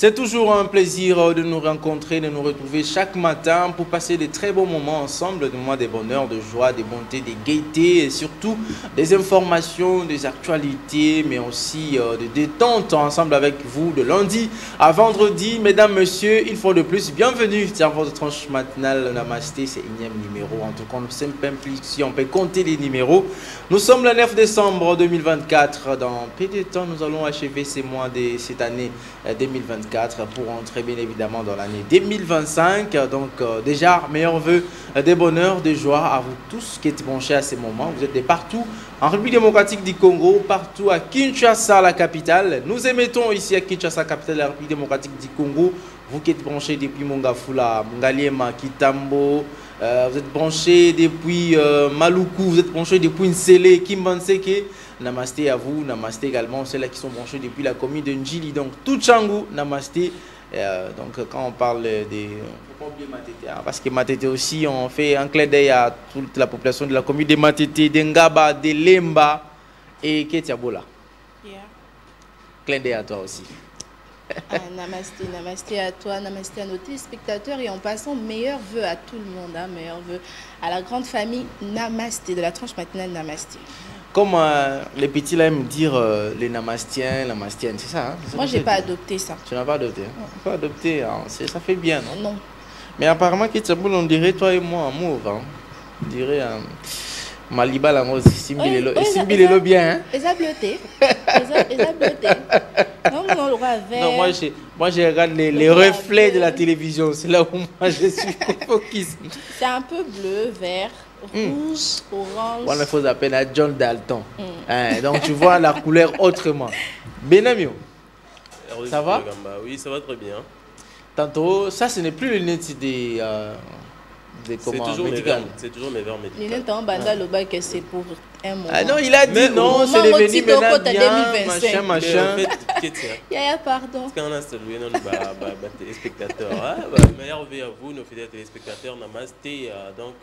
C'est toujours un plaisir de nous rencontrer, de nous retrouver chaque matin pour passer des très bons moments ensemble, des moments de bonheur, de joie, de bonté, de gaieté et surtout des informations, des actualités, mais aussi de détente ensemble avec vous de lundi à vendredi. Mesdames, messieurs, une fois de plus, bienvenue dans votre tranche matinale Namasté, c'est énième numéro. En tout cas, nous sommes si on peut compter les numéros. Nous sommes le 9 décembre 2024. Dans peu de temps, nous allons achever ces mois de cette année 2024 pour entrer bien évidemment dans l'année 2025. Donc déjà, meilleurs vœux de bonheur, de joie à vous tous qui êtes branchés à ces moments. Vous êtes de partout en République démocratique du Congo, partout à Kinshasa, la capitale. Nous émettons ici à Kinshasa, capitale de la République démocratique du Congo. Vous qui êtes branchés depuis Mongafula, Ngaliema, Kitambo, vous êtes branchés depuis Maluku, vous êtes branchés depuis Nsele, Kimbanseke. Namasté à vous, namasté également ceux-là qui sont branchés depuis la commune de Njili. Donc tout Tchangou, namasté. Donc quand on parle des... Faut pas oublier Matete, hein, parce que Matete aussi, on fait un clin d'œil à toute la population de la commune de Matete, de Ngaba, de Lemba et Ketiabola. Yeah. Clin d'œil à toi aussi. Namasté, namasté à toi, namasté à nos téléspectateurs et en passant, meilleurs vœux à tout le monde, hein, meilleurs vœux à la grande famille Namasté, de la tranche matinale Namasté. Comme les petits là aiment dire les namastiens, namastiennes, c'est ça, hein? Moi, j'ai pas adopté ça. Tu n'as pas adopté, hein? Pas adopté, hein? Ça fait bien, non? Non. Mais apparemment, on dirait toi et moi en mauve, hein? On dirait Maliba la mose, Simbilelo bien, hein? Les a bleutés. Les a bleutés. Non, non, le roi vert. Non, moi, je regarde les reflets de la télévision, c'est là où moi je suis focus. C'est un peu bleu, vert, rouge, orange. On a fait appel à John Dalton. Hein, donc tu vois la couleur autrement. Benamio, ça va? Oui, ça va très bien. Tantôt, ça ce n'est plus le net des médicales. C'est toujours mes verres médicaux. Il est en banda le bac que c'est pour un moment. Ah non, il a dit non, c'est devenu maintenant bien, machin. Yaya, pardon. Parce qu'on a salué nos téléspectateurs. Meilleur vœu à vous, nos fidèles téléspectateurs. Namasté. Donc,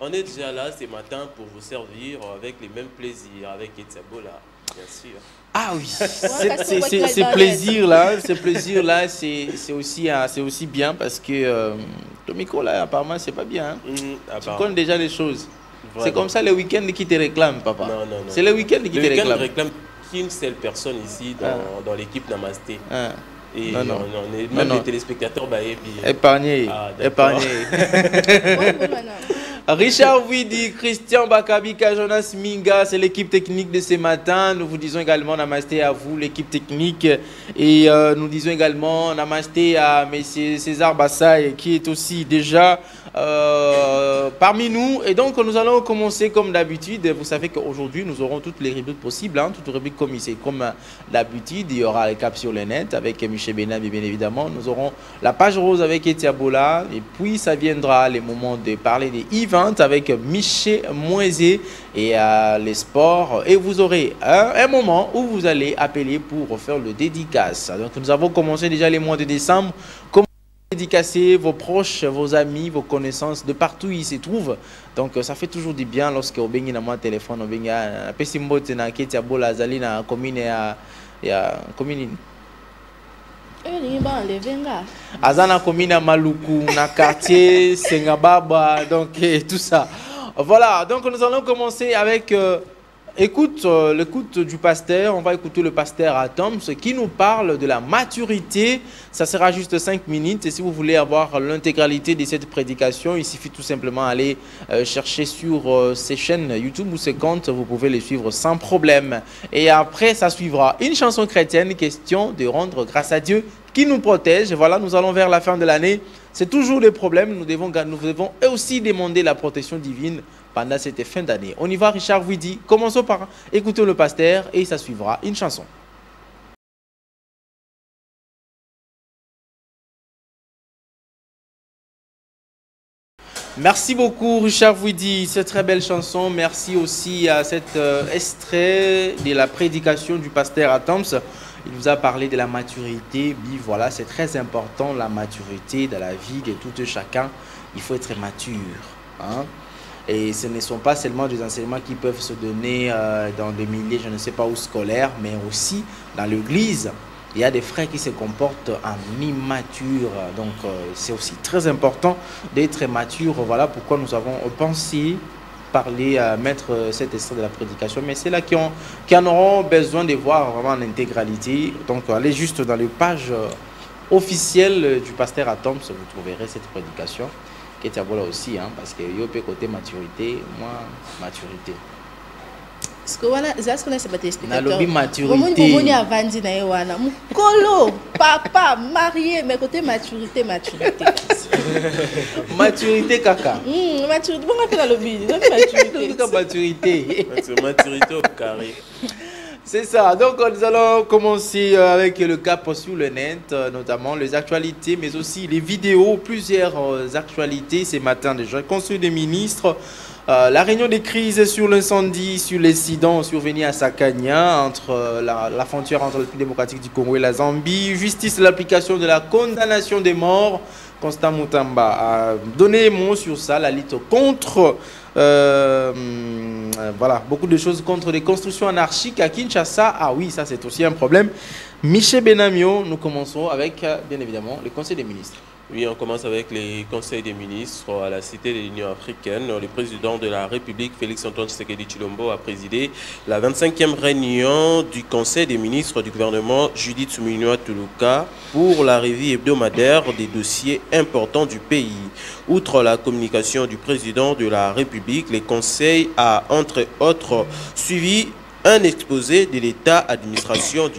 on est déjà là ce matin pour vous servir avec les mêmes plaisirs, avec Etsabola, bien sûr. Ah oui, ce plaisir-là, c'est aussi bien parce que ton micro là, apparemment, c'est pas bien. Hein? Tu connais déjà les choses. C'est comme ça le week-end qui te réclame, papa. Non. C'est le week-end qui te réclame. Le week-end ne réclame qu'une seule personne ici dans l'équipe Namasté. Et non. on est même les téléspectateurs épargnés. Richard Widi, Christian Bakabika, Jonas Minga, c'est l'équipe technique de ce matin. Nous vous disons également namasté à vous, l'équipe technique. Et nous disons également namasté à M. César Bassaï, qui est aussi déjà parmi nous. Et donc, nous allons commencer comme d'habitude. Vous savez qu'aujourd'hui, nous aurons toutes les rubriques possibles, hein, toutes les rubriques comme d'habitude. Il y aura les caps sur le net avec Michel Benab, bien évidemment. Nous aurons la page rose avec Etiabola. Et puis, ça viendra les moments de parler des events avec Michel Moisé et les sports. Et vous aurez un moment où vous allez appeler pour faire le dédicace. Donc, nous avons commencé déjà les mois de décembre. Comment dédicacer vos proches, vos amis, vos connaissances de partout où ils se trouvent. Donc, ça fait toujours du bien lorsque vous avez un téléphone, vous avez un pessimbote na Ketiabola, Zali na commune ya commune. Azana commune à Maluku, na quartier Sengababa, donc tout ça. Voilà, donc nous allons commencer avec l'écoute du pasteur. On va écouter le pasteur Atoms qui nous parle de la maturité. Ça sera juste 5 minutes. Et si vous voulez avoir l'intégralité de cette prédication, il suffit tout simplement d'aller chercher sur ses chaînes YouTube ou ses comptes. Vous pouvez les suivre sans problème. Et après, ça suivra une chanson chrétienne, question de rendre grâce à Dieu qui nous protège. Voilà, nous allons vers la fin de l'année. C'est toujours des problèmes. Nous devons aussi demander la protection divine pendant cette fin d'année. On y va, Richard Widi. Commençons par écouter le pasteur et ça suivra une chanson. Merci beaucoup, Richard Widi. Cette très belle chanson. Merci aussi à cet extrait de la prédication du pasteur Atoms. Il nous a parlé de la maturité. Oui, voilà, c'est très important, la maturité dans la vie de tout chacun. Il faut être mature. Hein? Et ce ne sont pas seulement des enseignements qui peuvent se donner dans des milieux, je ne sais pas où, scolaires, mais aussi dans l'église. il y a des frères qui se comportent en immature. Donc, c'est aussi très important d'être mature. Voilà pourquoi nous avons pensé parler, mettre cet extrait de la prédication. Mais c'est là qui en auront besoin de voir vraiment en intégralité. Donc, allez juste dans les pages officielles du pasteur Atoms, vous trouverez cette prédication. Qui est là aussi, hein, parce que yo peut côté maturité, moi, maturité. Parce que voilà, c'est ce qu'on a c'est pas Na lobby maturité. Comment on a vendu na yewana, mukolo, papa, marié, mais côté maturité. Maturité caca. Maturité, bon on appelle la lobby, maturité. Maturité. Maturité au carré. C'est ça. Donc, nous allons commencer avec le cap sur le net, notamment les actualités, mais aussi les vidéos, plusieurs actualités ce matin déjà. Conseil des ministres, la réunion des crises sur l'incendie, sur l'incident survenu à Sakania, entre la frontière entre le République démocratique du Congo et la Zambie, justice, l'application de la condamnation des morts. Constant Moutamba a donné un mot sur ça, la lutte contre, voilà, beaucoup de choses contre les constructions anarchiques à Kinshasa. Ah oui, ça c'est aussi un problème. Michel Benamio, nous commençons avec, bien évidemment, le Conseil des ministres. Oui, on commence avec les conseils des ministres à la Cité de l'Union africaine. Le président de la République, Félix-Antoine Tshisekedi Tshilombo, a présidé la 25e réunion du Conseil des ministres du gouvernement Judith Suminwa Tuluka pour la revue hebdomadaire des dossiers importants du pays. Outre la communication du président de la République, le Conseil a, entre autres, suivi un exposé de l'état d'administration du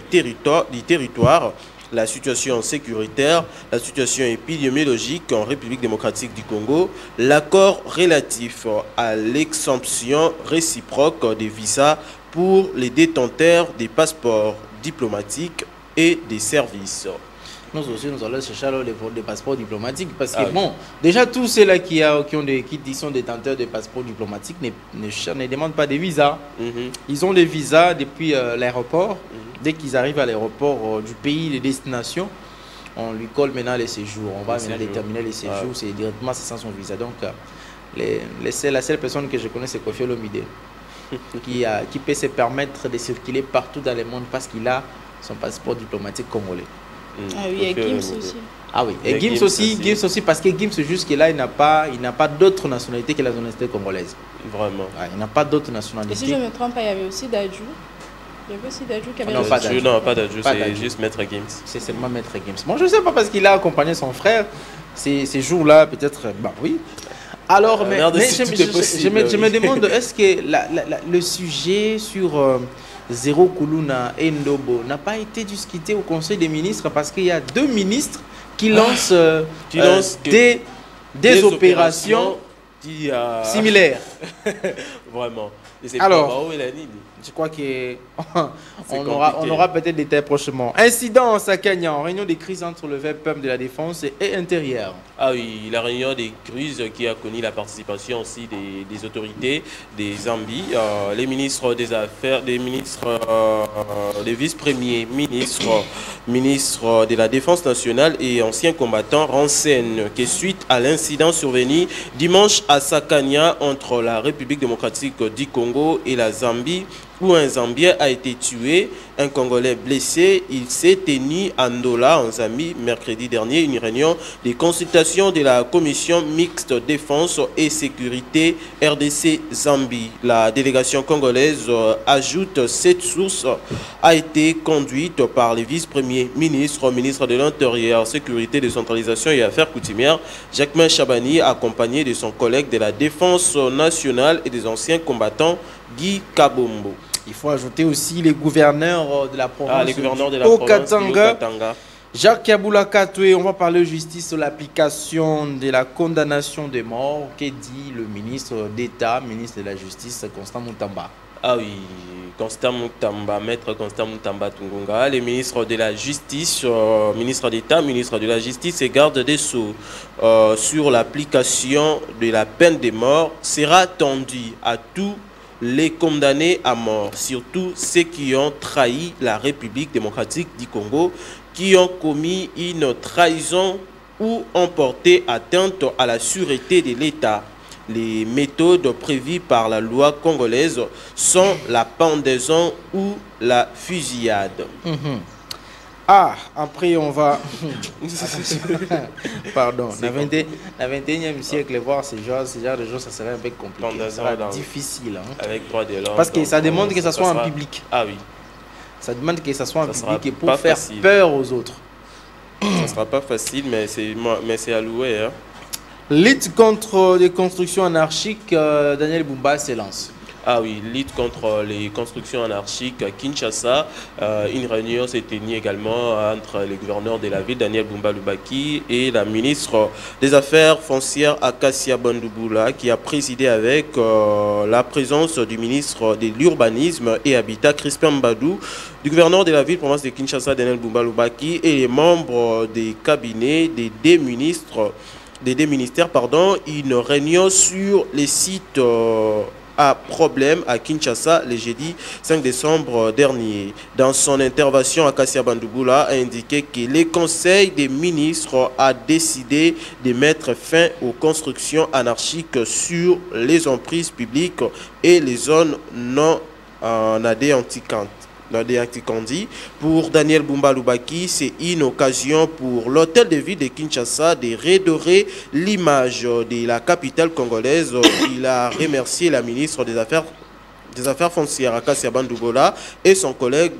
territoire, la situation sécuritaire, la situation épidémiologique en République démocratique du Congo, l'accord relatif à l'exemption réciproque des visas pour les détenteurs des passeports diplomatiques et des services. Nous aussi, nous allons chercher les passeports diplomatiques parce que, bon, déjà tous ceux-là qui sont détenteurs de passeports diplomatiques ne demandent pas de visa. Ils ont des visas depuis l'aéroport. Dès qu'ils arrivent à l'aéroport du pays de destination, on lui colle maintenant les séjours. On va maintenant déterminer les séjours, c'est directement sans son visa. Donc, la seule personne que je connais, c'est Kofi Olomide, qui peut se permettre de circuler partout dans le monde parce qu'il a son passeport diplomatique congolais. Ah oui, et Gims aussi. Ah oui, et Gims aussi, parce que Gims jusque-là, il n'a pas d'autre nationalité que la nationalité congolaise. Vraiment. Ouais, il n'a pas d'autre nationalité. Et si je ne me trompe pas, il y avait aussi Dadju. Il y avait aussi Dadju qui avait... Non, pas Dadju, c'est juste Maître Gims. C'est seulement Maître Gims. Bon, je ne sais pas parce qu'il a accompagné son frère ces jours-là, peut-être, bah oui. Alors, mais je me demande, est-ce que le sujet sur... Zéro Kuluna et Ndobo n'a pas été discuté au Conseil des ministres parce qu'il y a deux ministres qui lancent, des opérations similaires. Vraiment. Alors, je crois qu'on aura peut-être des détails prochainement. Incident en Sakania, en réunion des crises entre le VPM de la Défense et Intérieur. Ah oui, la réunion des crises qui a connu la participation aussi des autorités, des Zambie, les ministres des Affaires, des vice-premiers ministres, ministres de la Défense nationale et anciens combattants renseignent que suite à l'incident survenu dimanche à Sakania entre la République démocratique du Congo et la Zambie, où un Zambien a été tué, un Congolais blessé. Il s'est tenu à Ndola, en Zambie, mercredi dernier, une réunion de consultation de la commission mixte défense et sécurité RDC-Zambie. La délégation congolaise ajoute cette source a été conduite par le vice-premier ministre, ministre de l'Intérieur, Sécurité, Décentralisation et Affaires coutumières, Jacquemin Chabani, accompagné de son collègue de la Défense nationale et des anciens combattants, Guy Kabombo. Il faut ajouter aussi les gouverneurs de la province Okatanga. Jacques Kaboula Katoué, on va parler de justice sur l'application de la condamnation des morts. Qu'est dit le ministre d'État, ministre de la Justice, Constant Moutamba? Ah oui, Constant Moutamba, maître Constant Moutamba Tungunga, les ministres de la Justice, ministre d'État, ministre de la Justice et garde des Sceaux sur l'application de la peine de mort sera tendu à tous les condamnés à mort, surtout ceux qui ont trahi la République démocratique du Congo, qui ont commis une trahison ou ont porté atteinte à la sûreté de l'État. Les méthodes prévues par la loi congolaise sont la pendaison ou la fusillade. Ah, après on va... Pardon, la 21e siècle, voir ce genre de choses, ça serait un peu compliqué. Ça sera difficile. Hein. Avec droit de langue. Parce que ça demande que ça soit en public. Ah oui. Ça demande que ça soit en public et pour faire peur aux autres. Ça ne sera pas facile, mais c'est alloué. Hein. Lutte contre les constructions anarchiques, Daniel Bumba s'élance. Ah oui, lutte contre les constructions anarchiques à Kinshasa. Une réunion s'est tenue également entre les gouverneurs de la ville, Daniel Bumba Lubaki, et la ministre des Affaires foncières, Akasia Bandouboula, qui a présidé avec la présence du ministre de l'Urbanisme et Habitat, Crispin Mbadou, du gouverneur de la ville, province de Kinshasa, Daniel Bumba Lubaki, et les membres des cabinets des deux ministères, une réunion sur les sites à problème à Kinshasa le jeudi 5 décembre dernier. Dans son intervention, Akasia Bandouboula a indiqué que le Conseil des ministres a décidé de mettre fin aux constructions anarchiques sur les emprises publiques et les zones non antiquantes. Pour Daniel Bumba Lubaki, c'est une occasion pour l'hôtel de ville de Kinshasa de redorer l'image de la capitale congolaise. Il a remercié la ministre des Affaires foncières, Akasia Bandouboula, et son collègue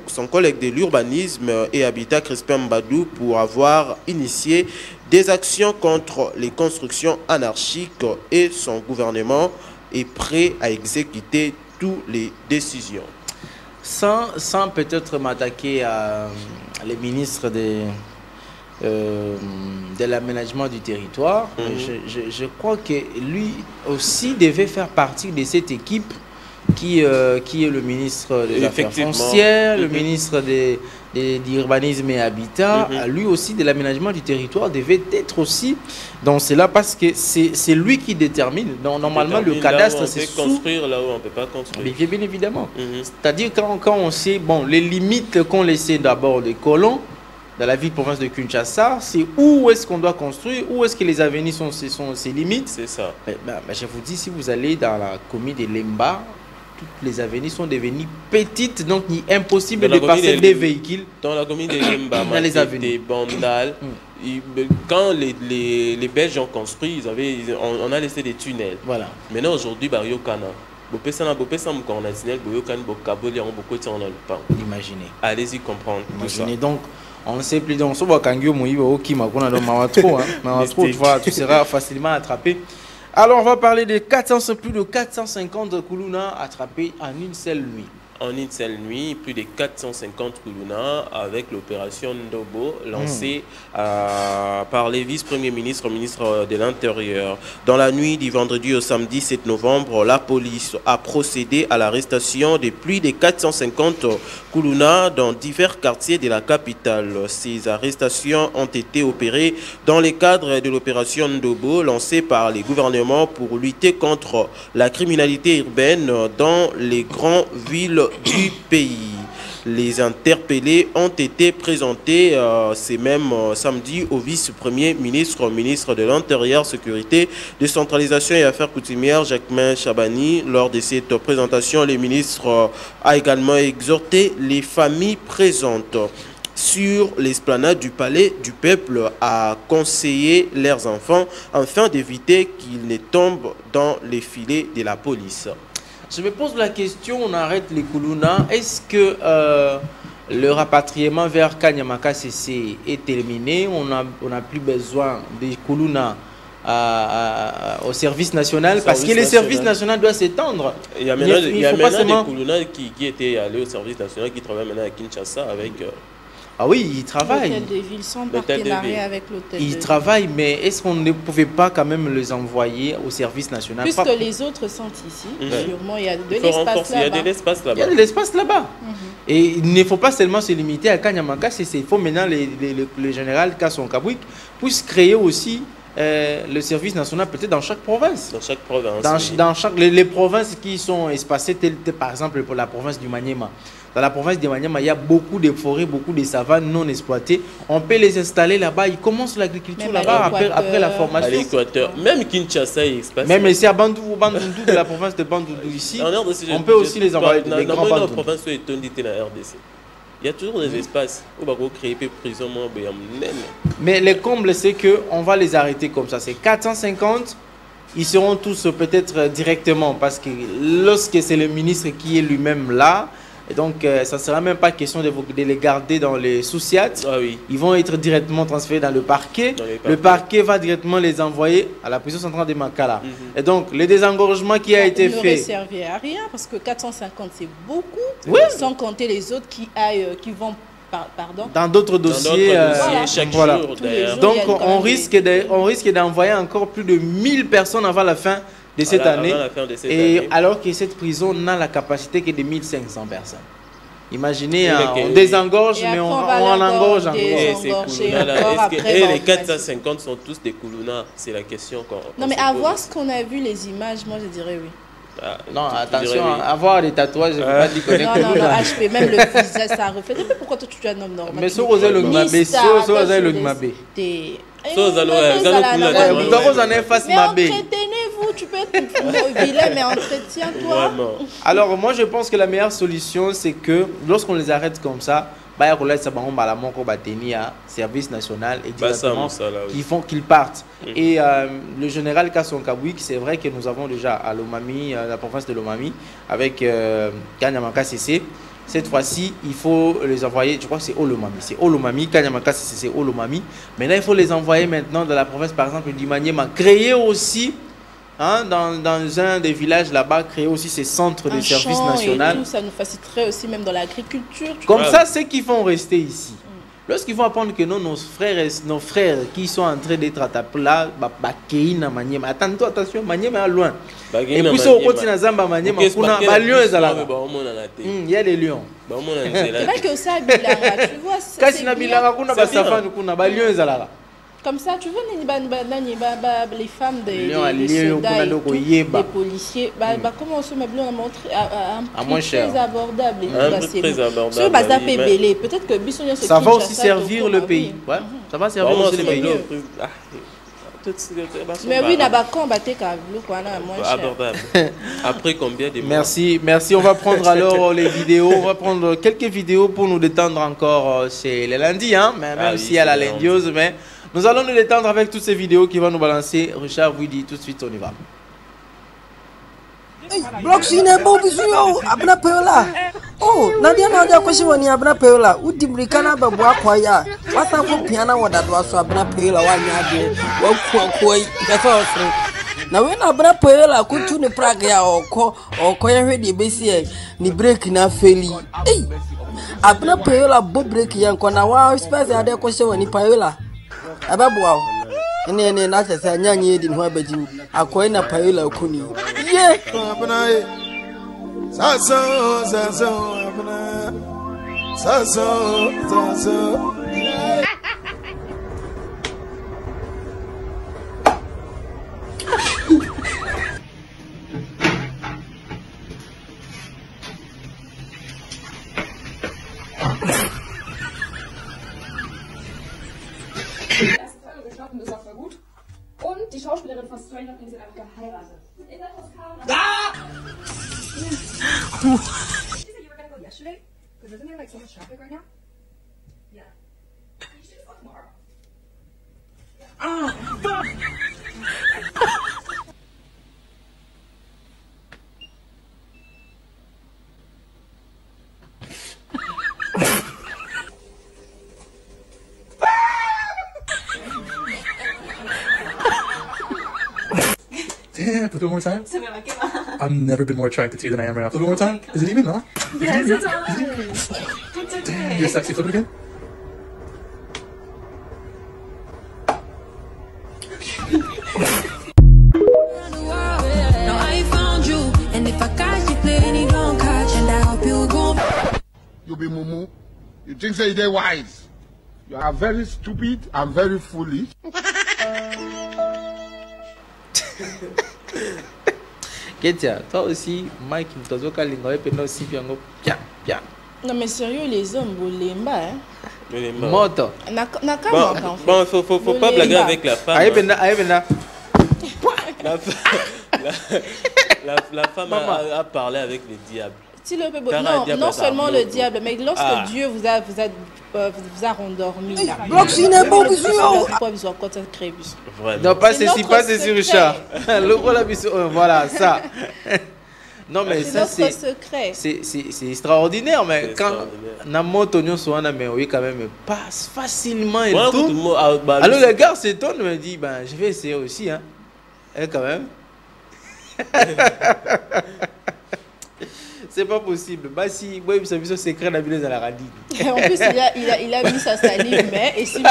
de l'urbanisme et habitat, Crispin Mbadou, pour avoir initié des actions contre les constructions anarchiques, et son gouvernement est prêt à exécuter toutes les décisions. Sans peut-être m'attaquer à les ministres de l'aménagement du territoire, je crois que lui aussi devait faire partie de cette équipe qui est le ministre des Affaires foncières, le ministre de l'Urbanisme et Habitat, lui aussi de l'aménagement du territoire devait être aussi dans cela, parce que c'est lui qui détermine. Normalement, le cadastre, c'est construire là où on ne peut pas construire. Bien évidemment. C'est-à-dire quand on sait les limites qu'on laissait d'abord des colons dans la ville-province de Kinshasa, c'est où est-ce qu'on doit construire, où est-ce que les avenues sont ses limites. C'est ça. Je vous dis, si vous allez dans la commune de Lemba, toutes les avenues sont devenues petites, donc il est impossible de passer des véhicules. Dans la commune de Lemba, dans les avenues. Des bandales. Quand les Belges ont construit, on a laissé des tunnels. Voilà. Maintenant, aujourd'hui, Bario Kana. Imaginez. Allez-y comprendre. Imaginez donc. On ne sait plus, donc, tu seras facilement attrapé. Alors, on va parler de plus de 450 Kuluna attrapés en une seule nuit. En une seule nuit, plus de 450 Kuluna avec l'opération Ndobo lancée par les vice-premiers ministres, ministre de l'Intérieur. Dans la nuit du vendredi au samedi 7 novembre, la police a procédé à l'arrestation de plus de 450 Kuluna dans divers quartiers de la capitale. Ces arrestations ont été opérées dans le cadre de l'opération Ndobo lancée par les gouvernements pour lutter contre la criminalité urbaine dans les grandes villes du pays. Les interpellés ont été présentés ces mêmes samedi au vice-premier ministre, ministre de l'Intérieur, Sécurité, Décentralisation et Affaires coutumières, Jacquemain Chabani. Lors de cette présentation, le ministre a également exhorté les familles présentes sur l'esplanade du palais du peuple à conseiller leurs enfants afin d'éviter qu'ils ne tombent dans les filets de la police. Je me pose la question, on arrête les Kuluna. Est-ce que le rapatriement vers Kanyamaka est terminé? On n'a plus besoin des Kuluna au service national, parce que le service national doit s'étendre. Il y a maintenant des Kuluna qui étaient allés au service national, qui travaillent maintenant à Kinshasa avec... Ah oui, ils travaillent. L'hôtel de ville sans partenariat avec l'hôtel de ville. Ils travaillent, mais est-ce qu'on ne pouvait pas quand même les envoyer au service national? Puisque les autres sont ici, sûrement il y a de l'espace là-bas. Il y a de l'espace là-bas. Il y a de l'espace là-bas. Et il ne faut pas seulement se limiter à Kanyamaka, il faut maintenant le général Kasson Kabouik puisse créer aussi le service national peut-être dans chaque province. Dans chaque province. Dans les provinces qui sont espacées, par exemple pour la province du Maniema. Dans la province de Maniema, il y a beaucoup de forêts, beaucoup de savanes non exploitées. On peut les installer là-bas. Ils commencent l'agriculture là-bas après la formation. À l'Équateur. Même Kinshasa est espacé. Même ici à Bandundu, de la province de Bandundu ici, on peut aussi les envoyer dans les grands Bandundu. province est la RDC. Il y a toujours des espaces où on va créer des prisons. Mais le comble, c'est qu'on va les arrêter comme ça. C'est 450. Ils seront tous peut-être directement parce que lorsque c'est le ministre qui est lui-même là, et donc ça ne sera même pas question de les garder dans les sous-siats. Ah oui. Ils vont être directement transférés dans le parquet. Le parquet va directement les envoyer à la prison centrale de Makala. Et donc le désengorgement qui a été fait... ne servi à rien parce que 450 c'est beaucoup. Oui. Sans compter les autres qui vont... Pardon. Dans d'autres dossiers, chaque voilà. jour, d'ailleurs. Donc on risque d'envoyer encore plus de 1000 personnes avant la fin de cette année. Alors que cette prison n'a la capacité que de 1500 personnes. Imaginez, on désengorge, mais on engorge encore. Et les 450 sont tous des Koulouna? C'est la question. Non, mais à voir ce qu'on a vu, les images, moi je dirais oui. Ah, non, attention, avoir des tatouages, je ne veux pas dire que non, HP, même le visage, ça reflète. Mais pourquoi toi tu es un homme normal? Mais si vous avez le Gmabé, mais entretenez-vous, tu peux être vilain, mais entretiens-toi. Alors, moi je pense que la meilleure solution, c'est que lorsqu'on les arrête comme ça, service national et directement qu'ils partent. Et le général Kasson Kabouik, c'est vrai que nous avons déjà à l'Omami, la province de l'Omami, avec Kanyamaka CC. Cette fois-ci, il faut les envoyer, je crois que c'est Olomami. C'est Olomami, Kanyamaka CC, c'est Olomami. Maintenant, il faut les envoyer maintenant dans la province, par exemple, du Maniema. Créer aussi, hein, dans un des villages là-bas, créer aussi ces centres de service national. Ça nous faciliterait aussi même dans l'agriculture. Comme ça, ceux qui vont rester ici. Lorsqu'ils vont apprendre que nos frères qui sont en train d'être attaqués là, attends-toi, attention, Maniema est loin. Et puis, au côté de Zamba, Maniema, il y a les lions. C'est vrai que ça, Bilanga, tu vois, comme ça, tu vois, les femmes des soldats, des policiers, comment on se met à un prix très abordable. Peut-être que ça va aussi servir le pays. Ouais, ça va servir aussi le pays. Mais oui, abordable. Après combien de mois? Merci. On va prendre alors les vidéos. On va prendre quelques vidéos pour nous détendre encore. C'est le lundi, hein, même s'il y a la lundi, mais nous allons nous détendre avec toutes ces vidéos qui vont nous balancer. Richard vous dit tout de suite, on y va. Oh, Nadia Nadia Koshimani Abna Peola, Udibricana Babuaquaya, what a good piano that was Abna Peola 1 year, Wakoi, that's all. Now when Abna Peola could tune a Praga or Koya ready Bessie, ni break na feli. Hey, Abna Peola Bob break Yankona, wow, space at the Koshimani Paola. Ababua. And then not as a young yard in Wabaji, a coina Paola Kuni. Yeah, Das war gut. Und die Schauspielerin von Stranger Things hat einfach geheiratet. In der Toskana. You said you were gonna go yesterday? Because isn't there like so much traffic right now? Yeah. You should go tomorrow. Damn, put it one more time. I've never been more attracted to you than I am right now. Flip it one more time. Is it even, huh? Yes, it's on. Damn, you're sexy. Flip it again. You be mumu. You think say they wise. You are very stupid and very foolish. Ketia, toi aussi, Mike, Mtozoka Lingoe, Peno Sipiango, bien. Non, mais sérieux, les hommes, vous l'aimez, hein? Moto. Bon, faut pas blaguer avec la femme. La femme a parlé avec le diable. Si le peuple- Car un non, diable non est seulement parmi le nous. diable, mais lorsque Ah. Dieu vous a rendormi là. Bloxine Bobusio. Vraiment. Non, pas C'est ceci, notre pas ceci, secret. Richard. Le rôle voilà, ça. Non, mais C'est ça, notre c'est. secret. C'est extraordinaire, mais C'est quand extraordinaire. Namo Tonio Soana, mais oui, quand même, passe facilement et Voilà, tout. tout le monde, ah, bah, Alors le- le gars s'étonne, me dit, ben, je vais essayer aussi, hein. Et quand même. C'est pas possible. Bah si, moi, il me secret la ville à la radine. Et en plus, il a mis sa salive, mais et si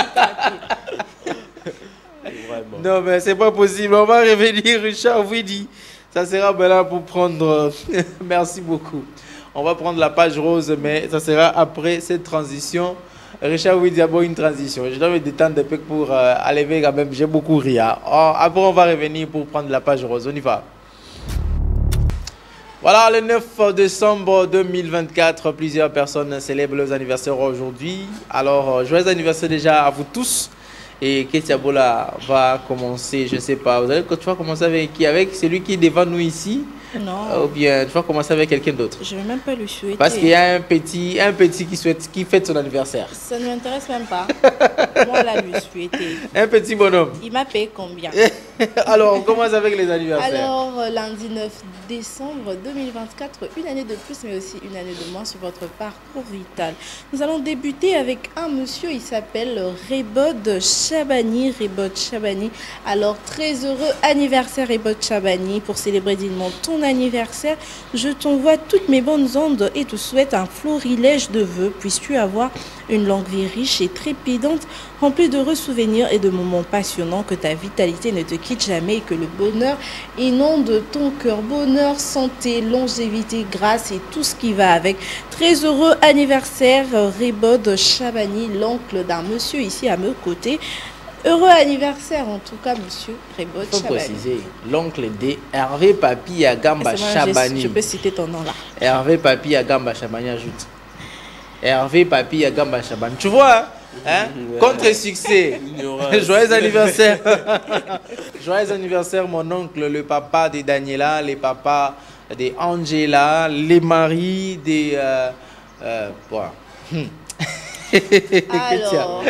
Vraiment. Non, mais c'est pas possible. On va revenir, Richard Widi. Ça sera ben là pour prendre. Merci beaucoup. On va prendre la page rose, mais ça sera après cette transition. Richard Widi, d'abord une transition. Je dois me détendre un peu pour aller quand même. J'ai beaucoup ri. Hein. Oh, après, on va revenir pour prendre la page rose. On y va. Voilà, le 9 décembre 2024, plusieurs personnes célèbrent leurs anniversaires aujourd'hui. Alors, joyeux anniversaire déjà à vous tous. Et Ketia Bola va commencer, je ne sais pas, tu vas commencer avec qui? Avec celui qui est devant nous ici? Non. Ou bien tu vas commencer avec quelqu'un d'autre? Je ne vais même pas lui souhaiter. Parce qu'il y a un petit qui fête son anniversaire. Ça ne m'intéresse même pas. Moi, là, lui souhaiter. Un petit bonhomme. Il m'a payé combien? Alors, on commence avec les anniversaires. Alors, lundi 9 décembre 2024, une année de plus, mais aussi une année de moins sur votre parcours vital. Nous allons débuter avec un monsieur, il s'appelle Rebod Chabani. Rebod Chabani. Alors, très heureux anniversaire, Rebod Chabani. Pour célébrer dignement ton anniversaire, je t'envoie toutes mes bonnes ondes et te souhaite un florilège de vœux. Puisses-tu avoir une longue vie riche et trépidante, remplie d'heureux souvenirs et de moments passionnants, que ta vitalité ne te quitte jamais et que le bonheur inonde ton cœur. Bonheur, santé, longévité, grâce et tout ce qui va avec. Très heureux anniversaire, Rebod Chabani, l'oncle d'un monsieur ici à mes côtés. Heureux anniversaire en tout cas, monsieur Rebod Il faut Chabani. préciser, l'oncle de Hervé Papi Agamba C'est bon, Chabani. je peux citer ton nom là. Hervé Papi Agamba Chabani ajoute. Hervé Papi Agamba Chabani. Tu vois, hein? Contre-succès. Joyeux anniversaire. Joyeux anniversaire, mon oncle, le papa de Daniela, les papas de Angela, les maris de. Voilà. Alors.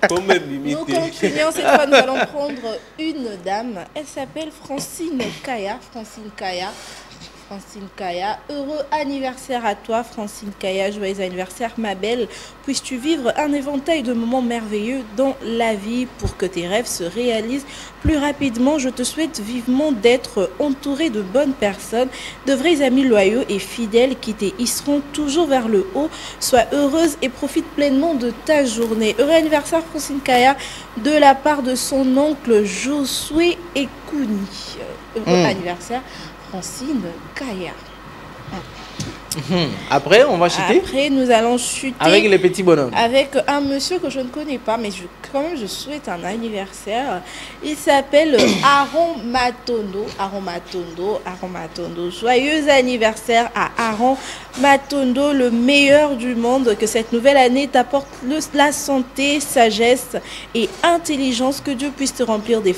Comme même Nous limité. continuons, cette fois nous allons prendre une dame. Elle s'appelle Francine Kaya. Francine Kaya. Francine Kaya, heureux anniversaire à toi Francine Kaya, joyeux anniversaire ma belle. Puisses-tu vivre un éventail de moments merveilleux dans la vie pour que tes rêves se réalisent plus rapidement. Je te souhaite vivement d'être entouré de bonnes personnes, de vrais amis loyaux et fidèles qui te hisseront toujours vers le haut. Sois heureuse et profite pleinement de ta journée. Heureux anniversaire Francine Kaya de la part de son oncle Josué Ekouni. Heureux anniversaire Francine Kaya. Après, on va chuter Après, nous allons chuter avec les petits bonhommes. avec un monsieur que je ne connais pas, mais quand même je souhaite un anniversaire. Il s'appelle Aaron Matondo. Aaron Matondo, Aaron Matondo. Joyeux anniversaire à Aaron Matondo, le meilleur du monde. Que cette nouvelle année t'apporte la santé, sagesse et intelligence. Que Dieu puisse te remplir de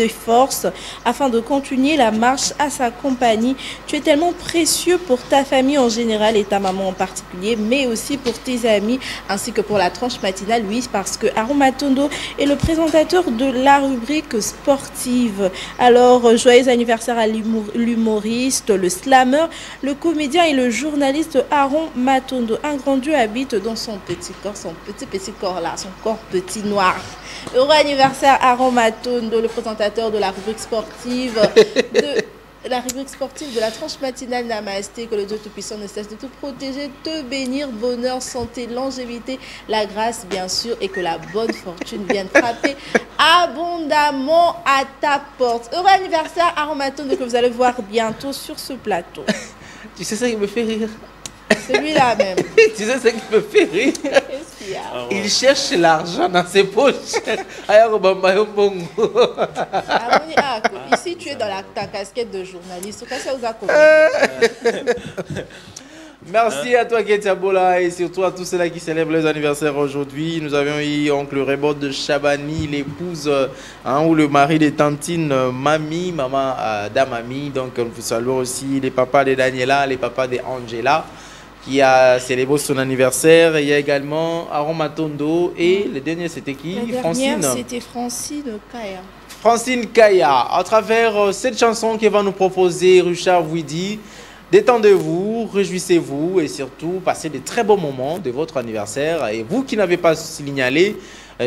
force afin de continuer la marche à sa compagnie. Tu es tellement précieux pour ta famille en général et ta maman en particulier, mais aussi pour tes amis ainsi que pour la tranche matinale, oui, parce que Aaron Matondo est le présentateur de la rubrique sportive. Alors, joyeux anniversaire à l'humoriste, le slammer, le comédien et le journaliste Aaron Matondo. Un grand Dieu habite dans son petit corps, son petit corps là, son corps petit noir. Heureux anniversaire Aaron Matondo, le présentateur de la rubrique sportive de la tranche matinale Namasté. Que le Dieu Tout-Puissant ne cesse de te protéger, te bénir, bonheur, santé, longévité, la grâce bien sûr, et que la bonne fortune vienne frapper abondamment à ta porte. Heureux anniversaire Aaron Matondo, que vous allez voir bientôt sur ce plateau. Tu sais ça qui me fait rire. Celui-là même. Tu sais ce qui me fait rire. Qu'est-ce qu'il y a? Il cherche l'argent dans ses poches. Ici, tu es dans ta casquette de journaliste. Qu'est-ce que ça vous a compris? Merci à toi Ketiabola et surtout à tous ceux-là qui célèbrent les anniversaires aujourd'hui. Nous avions eu oncle Raymond de Chabani, l'épouse ou le mari de Tantine, Mamie, maman d'Amami. Donc nous saluons aussi les papas de Daniela, les papas de Angela qui a célébré son anniversaire. Il y a également Aaron Matondo et le dernier c'était qui? Francine. C'était Francine Kaya. Francine Kaya, à travers cette chanson qui va nous proposer Richard Widi. Détendez-vous, réjouissez-vous et surtout passez de très bons moments de votre anniversaire. Et vous qui n'avez pas signalé,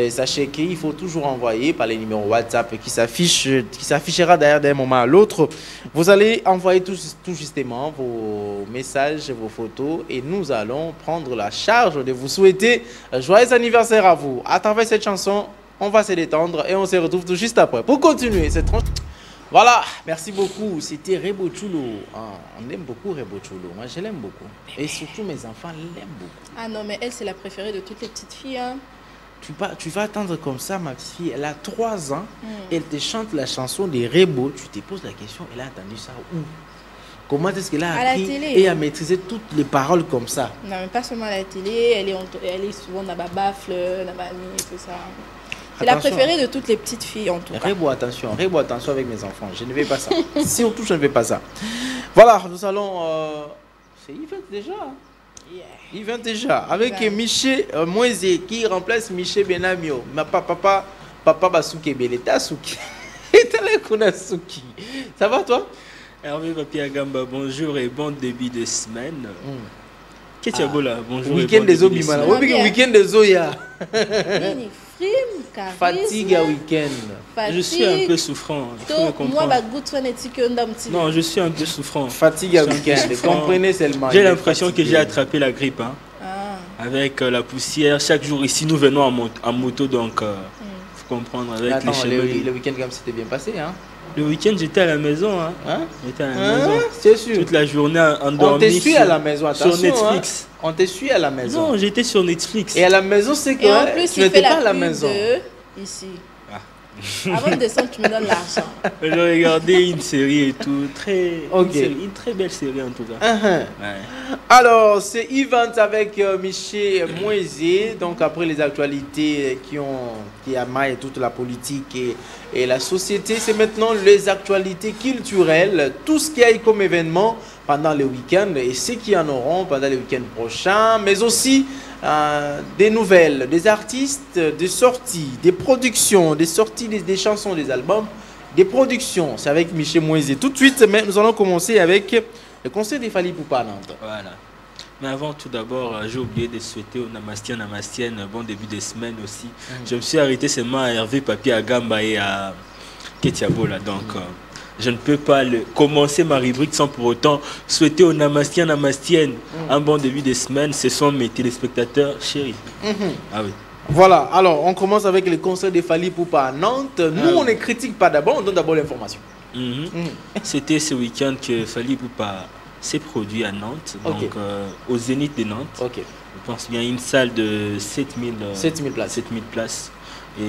sachez qu'il faut toujours envoyer par les numéros WhatsApp qui s'affichera derrière d'un moment à l'autre. Vous allez envoyer tout justement vos messages, vos photos et nous allons prendre la charge de vous souhaiter un joyeux anniversaire à vous. À travers cette chanson, on va se détendre et on se retrouve tout juste après pour continuer cette tranche. Voilà, merci beaucoup. C'était Rebo Chulo. On aime beaucoup Rebo Chulo. Moi, je l'aime beaucoup. Et surtout, mes enfants l'aiment beaucoup. Ah non, mais elle, c'est la préférée de toutes les petites filles. Hein. Tu vas attendre comme ça, ma petite fille. Elle a 3 ans. Elle te chante la chanson de Rebo. Tu te poses la question, elle a entendu ça où? Comment est-ce qu'elle a appris et a maîtrisé toutes les paroles comme ça? Non, mais pas seulement à la télé. Elle est souvent dans ma bafle, dans ma nuit, tout ça. C'est la préférée de toutes les petites filles en tout cas. Rebo, attention avec mes enfants. Je ne vais pas ça. Surtout, je ne vais pas ça. Voilà, nous allons... C'est Yvette déjà. Yeah. Yvette déjà. Avec Miché Moise qui remplace Miché Benamio. Papa Basuke Beleta Suki. Ça va toi? Hervé Papi Agamba, bonjour et bon début de semaine. Ketiabola, bonjour. Week-end des Obimana. Week-end des Oya. Fatigue à week-end. Je suis un peu souffrant. Non, je suis un peu souffrant. Fatigue à week-end. Comprenez seulement. J'ai l'impression que j'ai attrapé la grippe. Hein. Avec la poussière. Chaque jour ici, nous venons en moto. Donc, faut comprendre. Avec le week-end, comme c'était bien passé. Hein? Le week-end, j'étais à la maison. Hein? J'étais à la maison. C'est sûr. Toute la journée endormi. On te suit à la maison, attention. Sur Netflix. On te suit à la maison. Non, j'étais sur Netflix. Et à la maison, c'est que tu n'étais pas à la maison. Ici. Avant de descendre, tu me donnes l'argent. J'ai regardé une série et tout. Une très belle série en tout cas. Ouais. Alors, c'est Event avec Miché Moise. Donc, après les actualités qui amaillent toute la politique et la société, c'est maintenant les actualités culturelles. Tout ce qu'il y a comme événement pendant le week-end et ceux qui en auront pendant le week-end prochain, mais aussi des nouvelles, des artistes, des sorties, des productions, des sorties des chansons, des albums, des productions. C'est avec Miché Moise. Tout de suite, mais nous allons commencer avec le concert des Fally Ipupa à Nantes. Voilà. Mais avant, tout d'abord, j'ai oublié de souhaiter aux Namastiennes un bon début de semaine aussi. Je me suis arrêté seulement à Hervé Papi Agamba et à Ketiabola. Donc, je ne peux pas commencer ma rubrique sans pour autant souhaiter aux Namastiennes un bon début de semaine. Ce sont mes téléspectateurs chéris. Ah oui. Voilà, alors on commence avec le concert des Fally Ipupa à Nantes. Nous, on ne critique pas d'abord, on donne d'abord l'information. C'était ce week-end que Fally Ipupa s'est produit à Nantes, donc au Zénith de Nantes. Je pense bien une salle de 7000 places. Et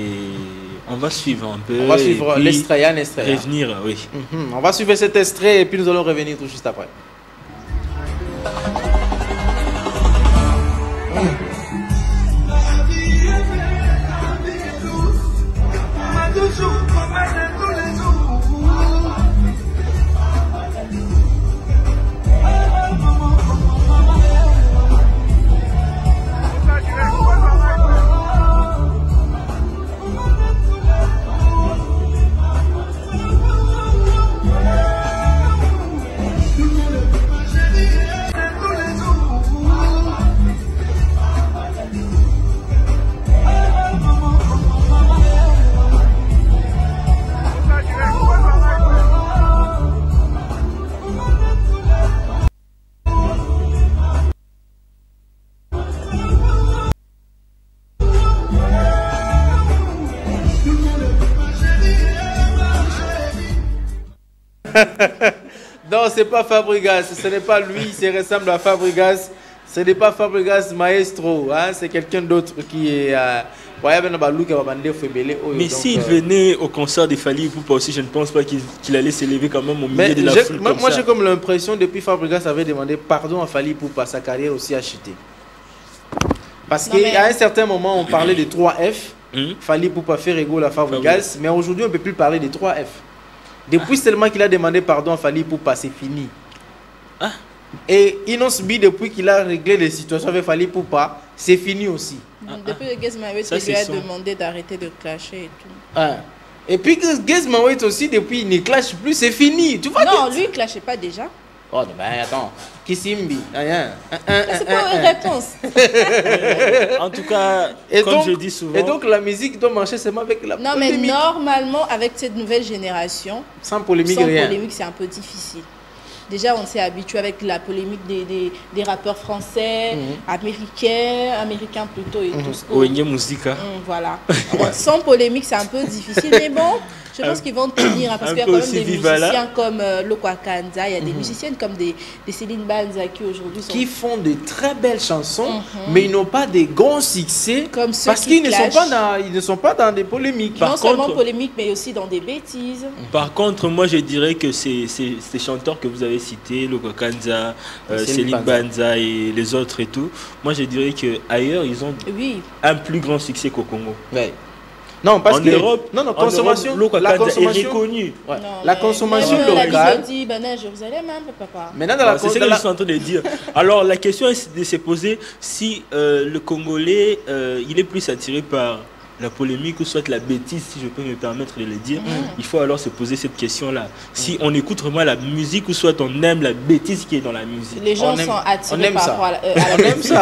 on va suivre un peu. On va suivre l'extrait, revenir, oui. On va suivre cet extrait et puis nous allons revenir tout juste après. Non, c'est pas Fabregas, ce n'est pas lui, il se ressemble à Fabregas. Ce n'est pas Fabregas Maestro, hein, c'est quelqu'un d'autre qui est... Mais s'il venait au concert de Fally Ipupa aussi, je ne pense pas qu'il allait s'élever quand même au milieu de la foule. Moi, j'ai comme l'impression, depuis Fabregas avait demandé pardon à Fally Ipupa, sa carrière aussi a chuté. Parce qu'à un certain moment, on parlait de 3F. Fally Ipupa fait rigolo à Fabregas, mais aujourd'hui, on ne peut plus parler de 3F. Depuis seulement qu'il a demandé pardon à Fally Ipupa, c'est fini. Et Inos B, depuis qu'il a réglé les situations avec Fally Ipupa, c'est fini aussi. Depuis que Gizmawait lui a demandé d'arrêter de clasher et tout. Et puis Gizmawait aussi, depuis il ne clash plus, c'est fini. Tu vois, non, lui il clashait pas déjà. Oh, ben attends. Kissimbi. C'est pas une réponse. En tout cas, comme je dis souvent. Et donc la musique doit marcher seulement avec la polémique. Non, mais normalement, avec cette nouvelle génération, sans polémique, c'est un peu difficile. Déjà, on s'est habitué avec la polémique des rappeurs français, américains plutôt et tout ça. Voilà. Sans polémique, c'est un peu difficile, mais bon, je pense qu'ils vont tenir, hein, parce qu'il y a quand même des musiciens comme Loko Akanza, il y a des musiciennes comme des Céline Banza qui aujourd'hui sont... qui font de très belles chansons, mais ils n'ont pas des grands succès, comme ceux parce qu'ils ne sont pas dans des polémiques. Non seulement polémiques, mais aussi dans des bêtises. Par contre, moi je dirais que ces chanteurs que vous avez cités, Loko Akanza, Céline Banza et les autres et tout, moi je dirais qu'ailleurs ils ont un plus grand succès qu'au Congo. Non, parce en que Europe, consommation, la consommation est reconnue. Ouais. La consommation locale. Maintenant, c'est ce que je suis en train de dire. Alors, la question est de se poser si le Congolais, il est plus attiré par la polémique ou soit la bêtise, si je peux me permettre de le dire. Il faut alors se poser cette question-là. Si on écoute vraiment la musique ou soit on aime la bêtise qui est dans la musique. Les gens sont attirés par rapport à la bêtise.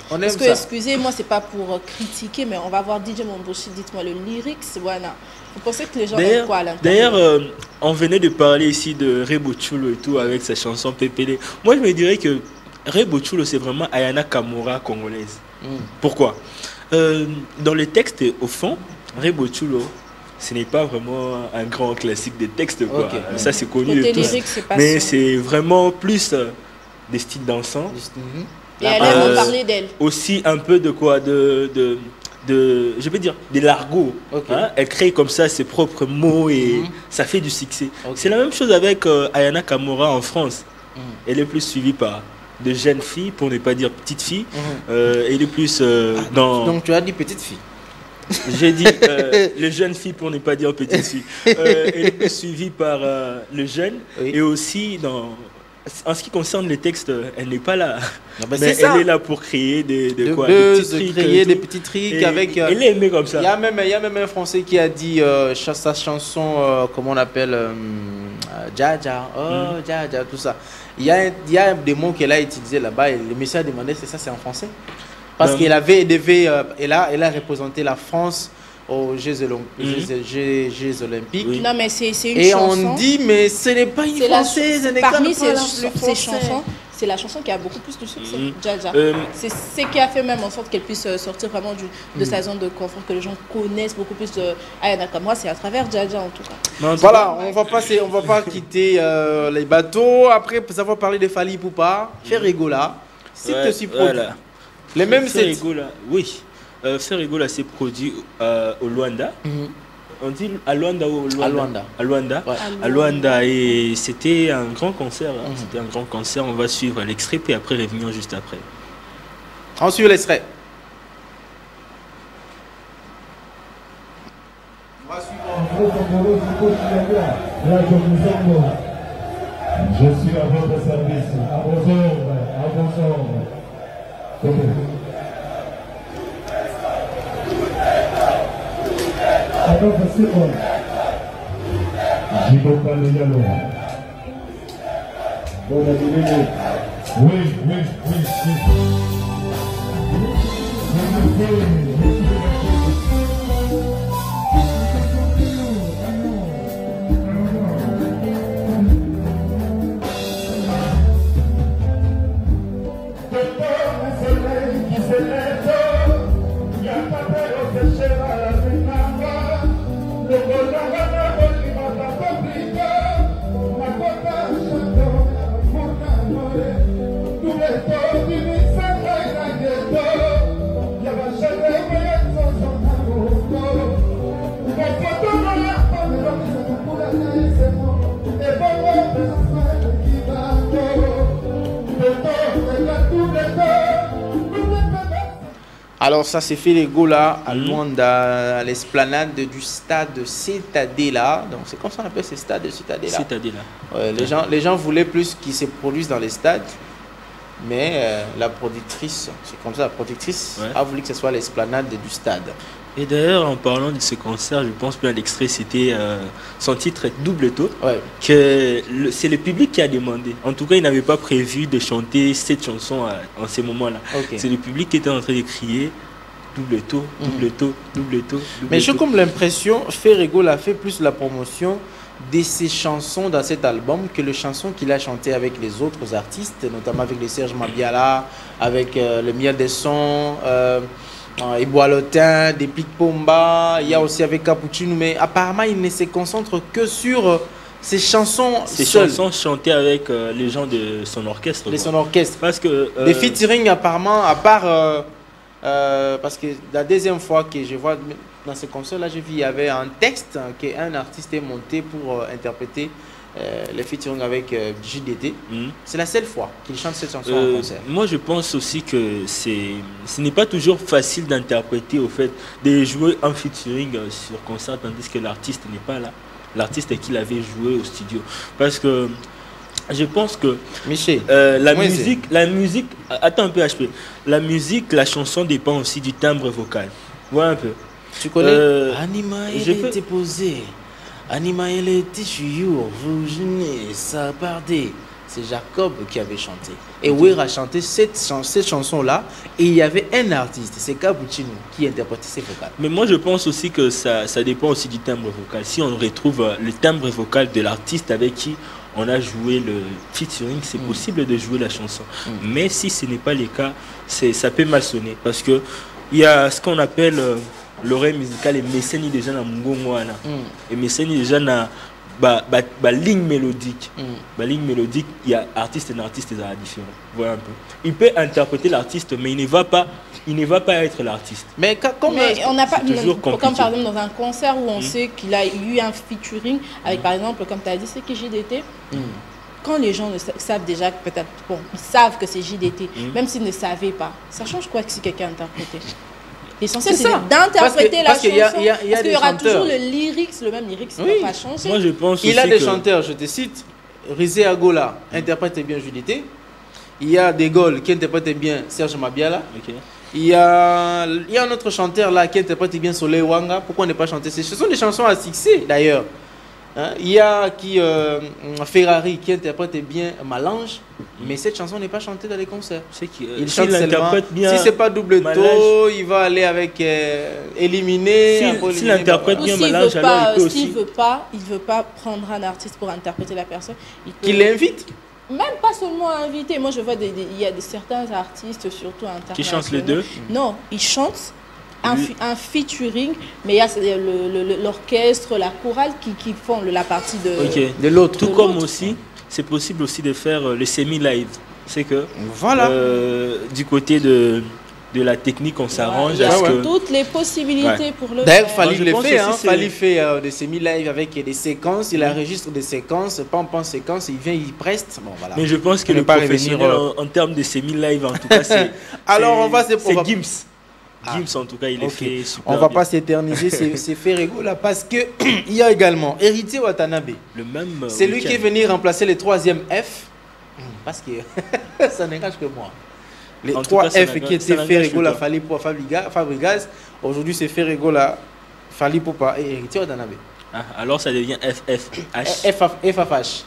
Parce que, excusez-moi, c'est pas pour critiquer, mais on va voir DJ Momboshi, dites-moi le lyrics, voilà. Vous pensez que les gens aiment quoi à l'intérieur? D'ailleurs, on venait de parler ici de Rebo Chulo et tout avec sa chanson PPD. Moi, je me dirais que Rebo Chulo, c'est vraiment Ayana Kamura congolaise. Pourquoi? Dans les textes, au fond, Rebo Chulo, ce n'est pas vraiment un grand classique des textes, quoi. Ça, c'est connu de tous. Mais c'est vraiment plus des styles dansants. Et elle aime parler d'elle. Aussi un peu de quoi, je peux dire, des l'argot. Hein? Elle crée comme ça ses propres mots et ça fait du succès. C'est la même chose avec Ayana Kamura en France. Elle est plus suivie par de jeunes filles, pour ne pas dire petites filles. Elle est plus dans... Donc tu as dit petite fille. J'ai dit les jeunes filles, pour ne pas dire petites filles. Elle est plus suivie par le jeune et aussi dans... En ce qui concerne les textes, elle n'est pas là. Mais elle est là pour créer des petits trucs avec... Elle est aimée comme ça. Il y a même un Français qui a dit sa chanson, comment on appelle, Dja, Dja, tout ça. Il y a des mots qu'elle a utilisés là-bas et le monsieur a demandé si ça c'est en français. Parce qu'elle elle a représenté la France aux Jeux Olympiques. Non, mais c'est une chanson. Et on dit, mais ce n'est pas une française. Parmi ces chansons, c'est la chanson qui a beaucoup plus de succès. Dja. C'est ce qui a fait même en sorte qu'elle puisse sortir vraiment de sa zone de confort, que les gens connaissent beaucoup plus de Ayana Kamura. C'est à travers Dja en tout cas. Non, voilà, on va pas quitter les bateaux. Après, pour savoir parler de Fally Ipupa, Ferregola, c'est aussi produit. Les mêmes Ferregola, oui. Ferregola s'est produit au Luanda. On dit à Luanda ou à Luanda. À Luanda. Et c'était un grand concert. C'était un grand concert. On va suivre l'extrait puis après revenir juste après. On suit l'extrait. Je suis à votre service. À vos ordres. Attends, c'est bon. J'y vais pas le yalo. Bon, oui. Tú me estás Alors ça c'est Ferrego là, à Luanda, à l'esplanade du stade Citadella. Donc c'est comme ça on appelle ce stade de Citadella. Les gens voulaient plus qu'ils se produisent dans les stades. Mais la productrice, c'est comme ça, la productrice a voulu que ce soit l'esplanade du stade. Et d'ailleurs, en parlant de ce concert, je pense bien l'extrait, c'était son titre Double Taux, que c'est le public qui a demandé. En tout cas, il n'avait pas prévu de chanter cette chanson en ces moments-là. C'est le public qui était en train de crier Double Taux, Double Taux, Double Taux. Mais j'ai comme l'impression, Ferrego l'a fait plus la promotion de ses chansons dans cet album que les chansons qu'il a chantées avec les autres artistes, notamment avec les Serge Mabiala, avec le Miel des Sons, Eboalotin, des Pic Pomba, il y a aussi avec Cappuccino, mais apparemment il ne se concentre que sur ces chansons chansons chantées avec les gens de son orchestre. De son orchestre. Parce que des featuring apparemment, à part parce que la deuxième fois que je vois dans ce concert-là, j'ai vu il y avait un texte qu'un artiste est monté pour interpréter les featuring avec JDT. C'est la seule fois qu'il chante cette chanson en concert. Moi, je pense aussi que ce n'est pas toujours facile d'interpréter, au fait, de jouer en featuring sur concert, tandis que l'artiste n'est pas là. L'artiste qu'il avait joué au studio. Parce que je pense que Michel, la musique, attends un peu HP, la musique, la chanson dépend aussi du timbre vocal. Vois un peu. Tu connais Anima, elle était posée. Anima, elle était jour, vous venez, ça partait. C'est Jacob qui avait chanté. Et Weir a chanté cette chanson-là. Et il y avait un artiste, c'est Cappuccino, qui interprétait ses vocales. Mais moi, je pense aussi que ça dépend aussi du timbre vocal. Si on retrouve le timbre vocal de l'artiste avec qui on a joué le featuring, c'est possible de jouer la chanson. Mais si ce n'est pas le cas, ça peut mal sonner. Parce qu'il y a ce qu'on appelle l'oreille musicale et mécénie déjà dans Mungongwana. Et mécénie déjà dans la ligne mélodique. La ligne mélodique, il y a artiste et artiste différents. Voilà un peu. Il peut interpréter l'artiste, mais il ne va pas être l'artiste. Mais on n'a pas, comme par exemple dans un concert où on sait qu'il a eu un featuring avec par exemple, comme tu as dit, c'est qui JDT. Quand les gens savent déjà, peut-être, bon, ils savent que c'est JDT, même s'ils ne savaient pas, ça change quoi que si quelqu'un interprétait? L'essentiel, c'est d'interpréter la chanson. Parce qu'il y aura toujours le lyrics, le même lyrics, ça ne va pas changer. Moi, je pense il a des chanteurs, je te cite, Rizé Agola interprète bien JDT. Il y a De Gaulle qui interprète bien Serge Mabiala. Il y a un autre chanteur là qui interprète bien Soleil Wanga. Pourquoi ne pas chanter? Ce sont des chansons à succès d'ailleurs. Il y a Ferrari qui interprète bien Malange, mais cette chanson n'est pas chantée dans les concerts. Il chante seulement. Si c'est pas Double Taux, il va aller avec Éliminé. S'il interprète bien Malange, alors il peut aussi. Il veut pas prendre un artiste pour interpréter la personne. Qu'il l'invite. Même pas seulement invité. Moi, je vois il y a certains artistes, surtout internationaux. Qui chantent les deux? Non, ils chantent un featuring, mais il y a l'orchestre, la chorale qui font la partie de l'autre. Tout comme aussi, c'est possible aussi de faire le semi-live. C'est que du côté de la technique, on s'arrange. Il y a toutes les possibilités pour le faire. D'ailleurs, Fali le fait. Fali fait des semi-live avec des séquences. Il enregistre des séquences, pan séquence, il vient, il preste. Bon, voilà. Mais je pense que le professionnel en termes de semi-live, en tout cas, c'est Gims. Gims, en tout cas, il est fait super. On va pas s'éterniser, c'est Ferrego là, parce que il y a également Héritier Watanabe. Le même. C'est lui qui est venu remplacer le 3e F. Parce que ça n'engage que moi. Les 3 F qui étaient Ferrego là, Fali pour Fabregas. Aujourd'hui, c'est Ferrego là, Fali Poupa et Héritier Watanabe. Alors ça devient FFH. FFH.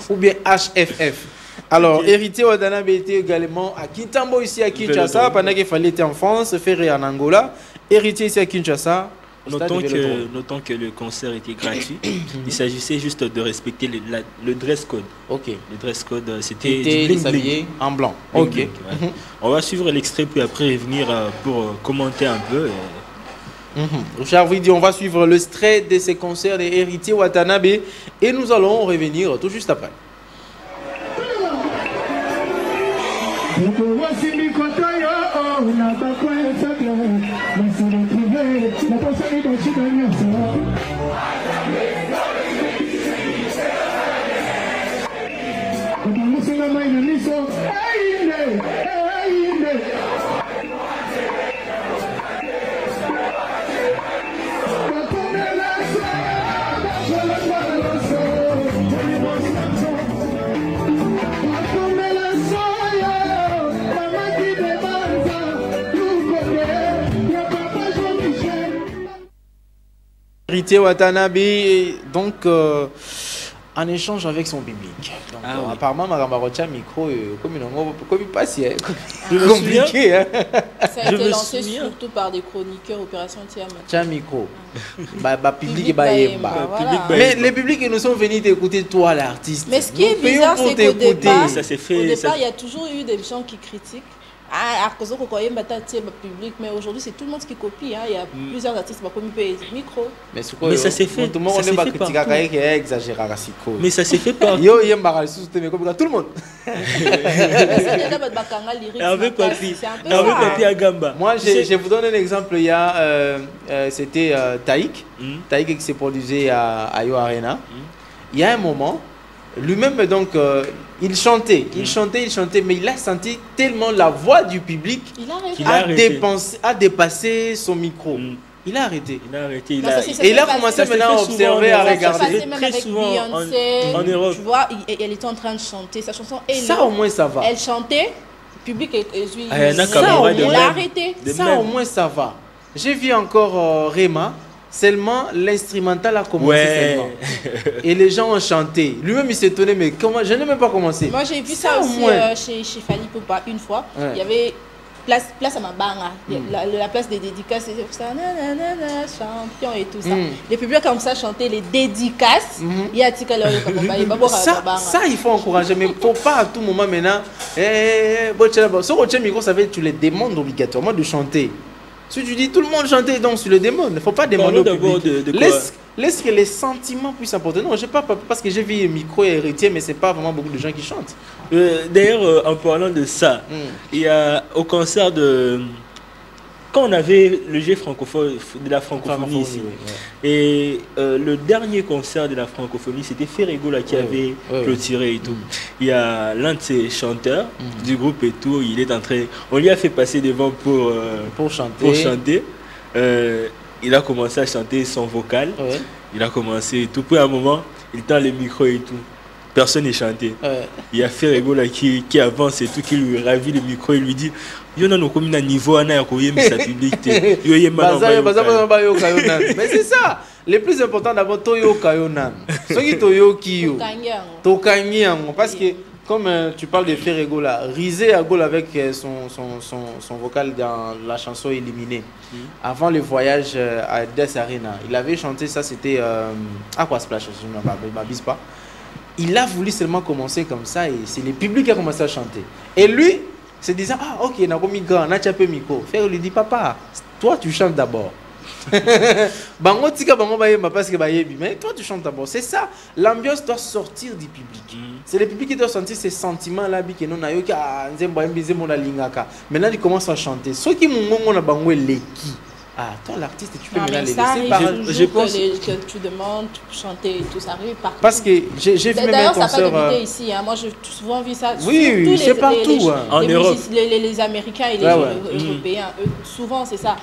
Ou bien HFF. Alors, Héritier Watanabe était également à Kintambo, ici à Kinshasa, pendant qu'il fallait être en France, Ferré en Angola. Héritier ici à Kinshasa. Notons que le concert était gratuit. Il s'agissait juste de respecter le dress code. Le dress code, c'était du bling en blanc. On va suivre l'extrait, puis après revenir pour commenter un peu. Richard Vidi, on va suivre l'extrait de ces concerts des Héritiers Watanabe et nous allons revenir tout juste après. Héritier Watanabe, donc en échange avec son public. Donc, apparemment, Maramarocha micro, comme il passe, compliqué. Hein? Ça a été lancé surtout par des chroniqueurs Opération Tiens micro. Public et mais les publics nous sont venus t'écouter, toi l'artiste. Mais ce qui est bizarre, c'est qu'au départ, il y a toujours eu des gens qui critiquent. À cause de public, mais aujourd'hui c'est tout le monde qui copie. Hein. Il y a plusieurs artistes qui ont micro. Mais ça s'est fait. Tout le monde est exagéré. Mais ça s'est fait par tout le monde. Moi, je vous donne un exemple. Il y a c'était Taïk. Taïk qui s'est produit à Yo Arena. Il y a un moment, lui-même donc. Il chantait, mais il a senti tellement la voix du public qu'il a dépassé son micro. Il a arrêté. Et il a commencé maintenant à observer, à regarder. Très souvent en Europe. Tu vois, elle était en train de chanter sa chanson. Ça au moins ça va. Elle chantait, le public il a arrêté. Ça au moins ça va. J'ai vu encore Rema. Seulement, l'instrumental a commencé seulement. Et les gens ont chanté. Lui-même, il s'est étonné, mais comment? Je n'ai même pas commencé. Moi, j'ai vu ça aussi chez Fally Poupa une fois. Il y avait place à Mabanga, la place des dédicaces, ça, champion et tout ça. Les publics comme ça chantaient les dédicaces. Il y a ça, il faut encourager, mais il ne faut pas à tout moment maintenant. Micro, ça veut dire que tu les demandes obligatoirement de chanter. Si tu dis tout le monde chanter, donc tu le demandes. Il ne faut pas demander au public. Laisse que les sentiments puissent apporter. Non, je ne sais pas, parce que j'ai vu micro et héritier, mais ce n'est pas vraiment beaucoup de gens qui chantent. D'ailleurs, en parlant de ça, il y a au concert de... Quand on avait le jeu francophone de la francophonie ici, et le dernier concert de la francophonie, c'était Ferrego là qui avait clôturé et tout. Il y a l'un de ses chanteurs du groupe et tout, il est entré, on lui a fait passer devant pour chanter. Il a commencé à chanter son vocal, il a commencé et tout. Puis à un moment, il tend les micros et tout. Personne n'est chanté. Il y a Ferrego là qui avance et tout, qui lui ravit le micro et lui dit yo na no comme na niveau ana ya koyemba sa public te yo yemba mais c'est ça le plus important d'abord toyo kayonan soki toyo kiyo to kanyango parce que comme tu parles de Ferrego là, Rizé à Gaulle avec son vocal dans la chanson Éliminée. Avant le voyage à Des Arena, il avait chanté ça, c'était Aquasplash, je ne m'abuse pas. Il a voulu seulement commencer comme ça et c'est le public qui a commencé à chanter. Et lui, se disant, ah ok, on a commis grand, on a chapé micro. Ferrego lui dit, papa, toi tu chantes d'abord. Bango tika bango bayemba parce que bayebi, mais toi tu chantes d'abord. C'est ça, l'ambiance doit sortir du public. C'est le public qui doit sentir ces sentiments là bi que non ayo ka nzembo yembi nzembo na lingaka. Maintenant il commence à chanter. Ceux qui mongongo na bango leki. Ah, toi l'artiste tu peux maintenant les laisser parler. Je pense que tu demandes chanter et tout ça arrive partout. Parce que j'ai vu même un concert. D'ailleurs ça n'a pas débuté ici, hein. Moi j'ai souvent vu ça. Oui, c'est partout en Europe. Les Américains et les Européens, souvent c'est ça.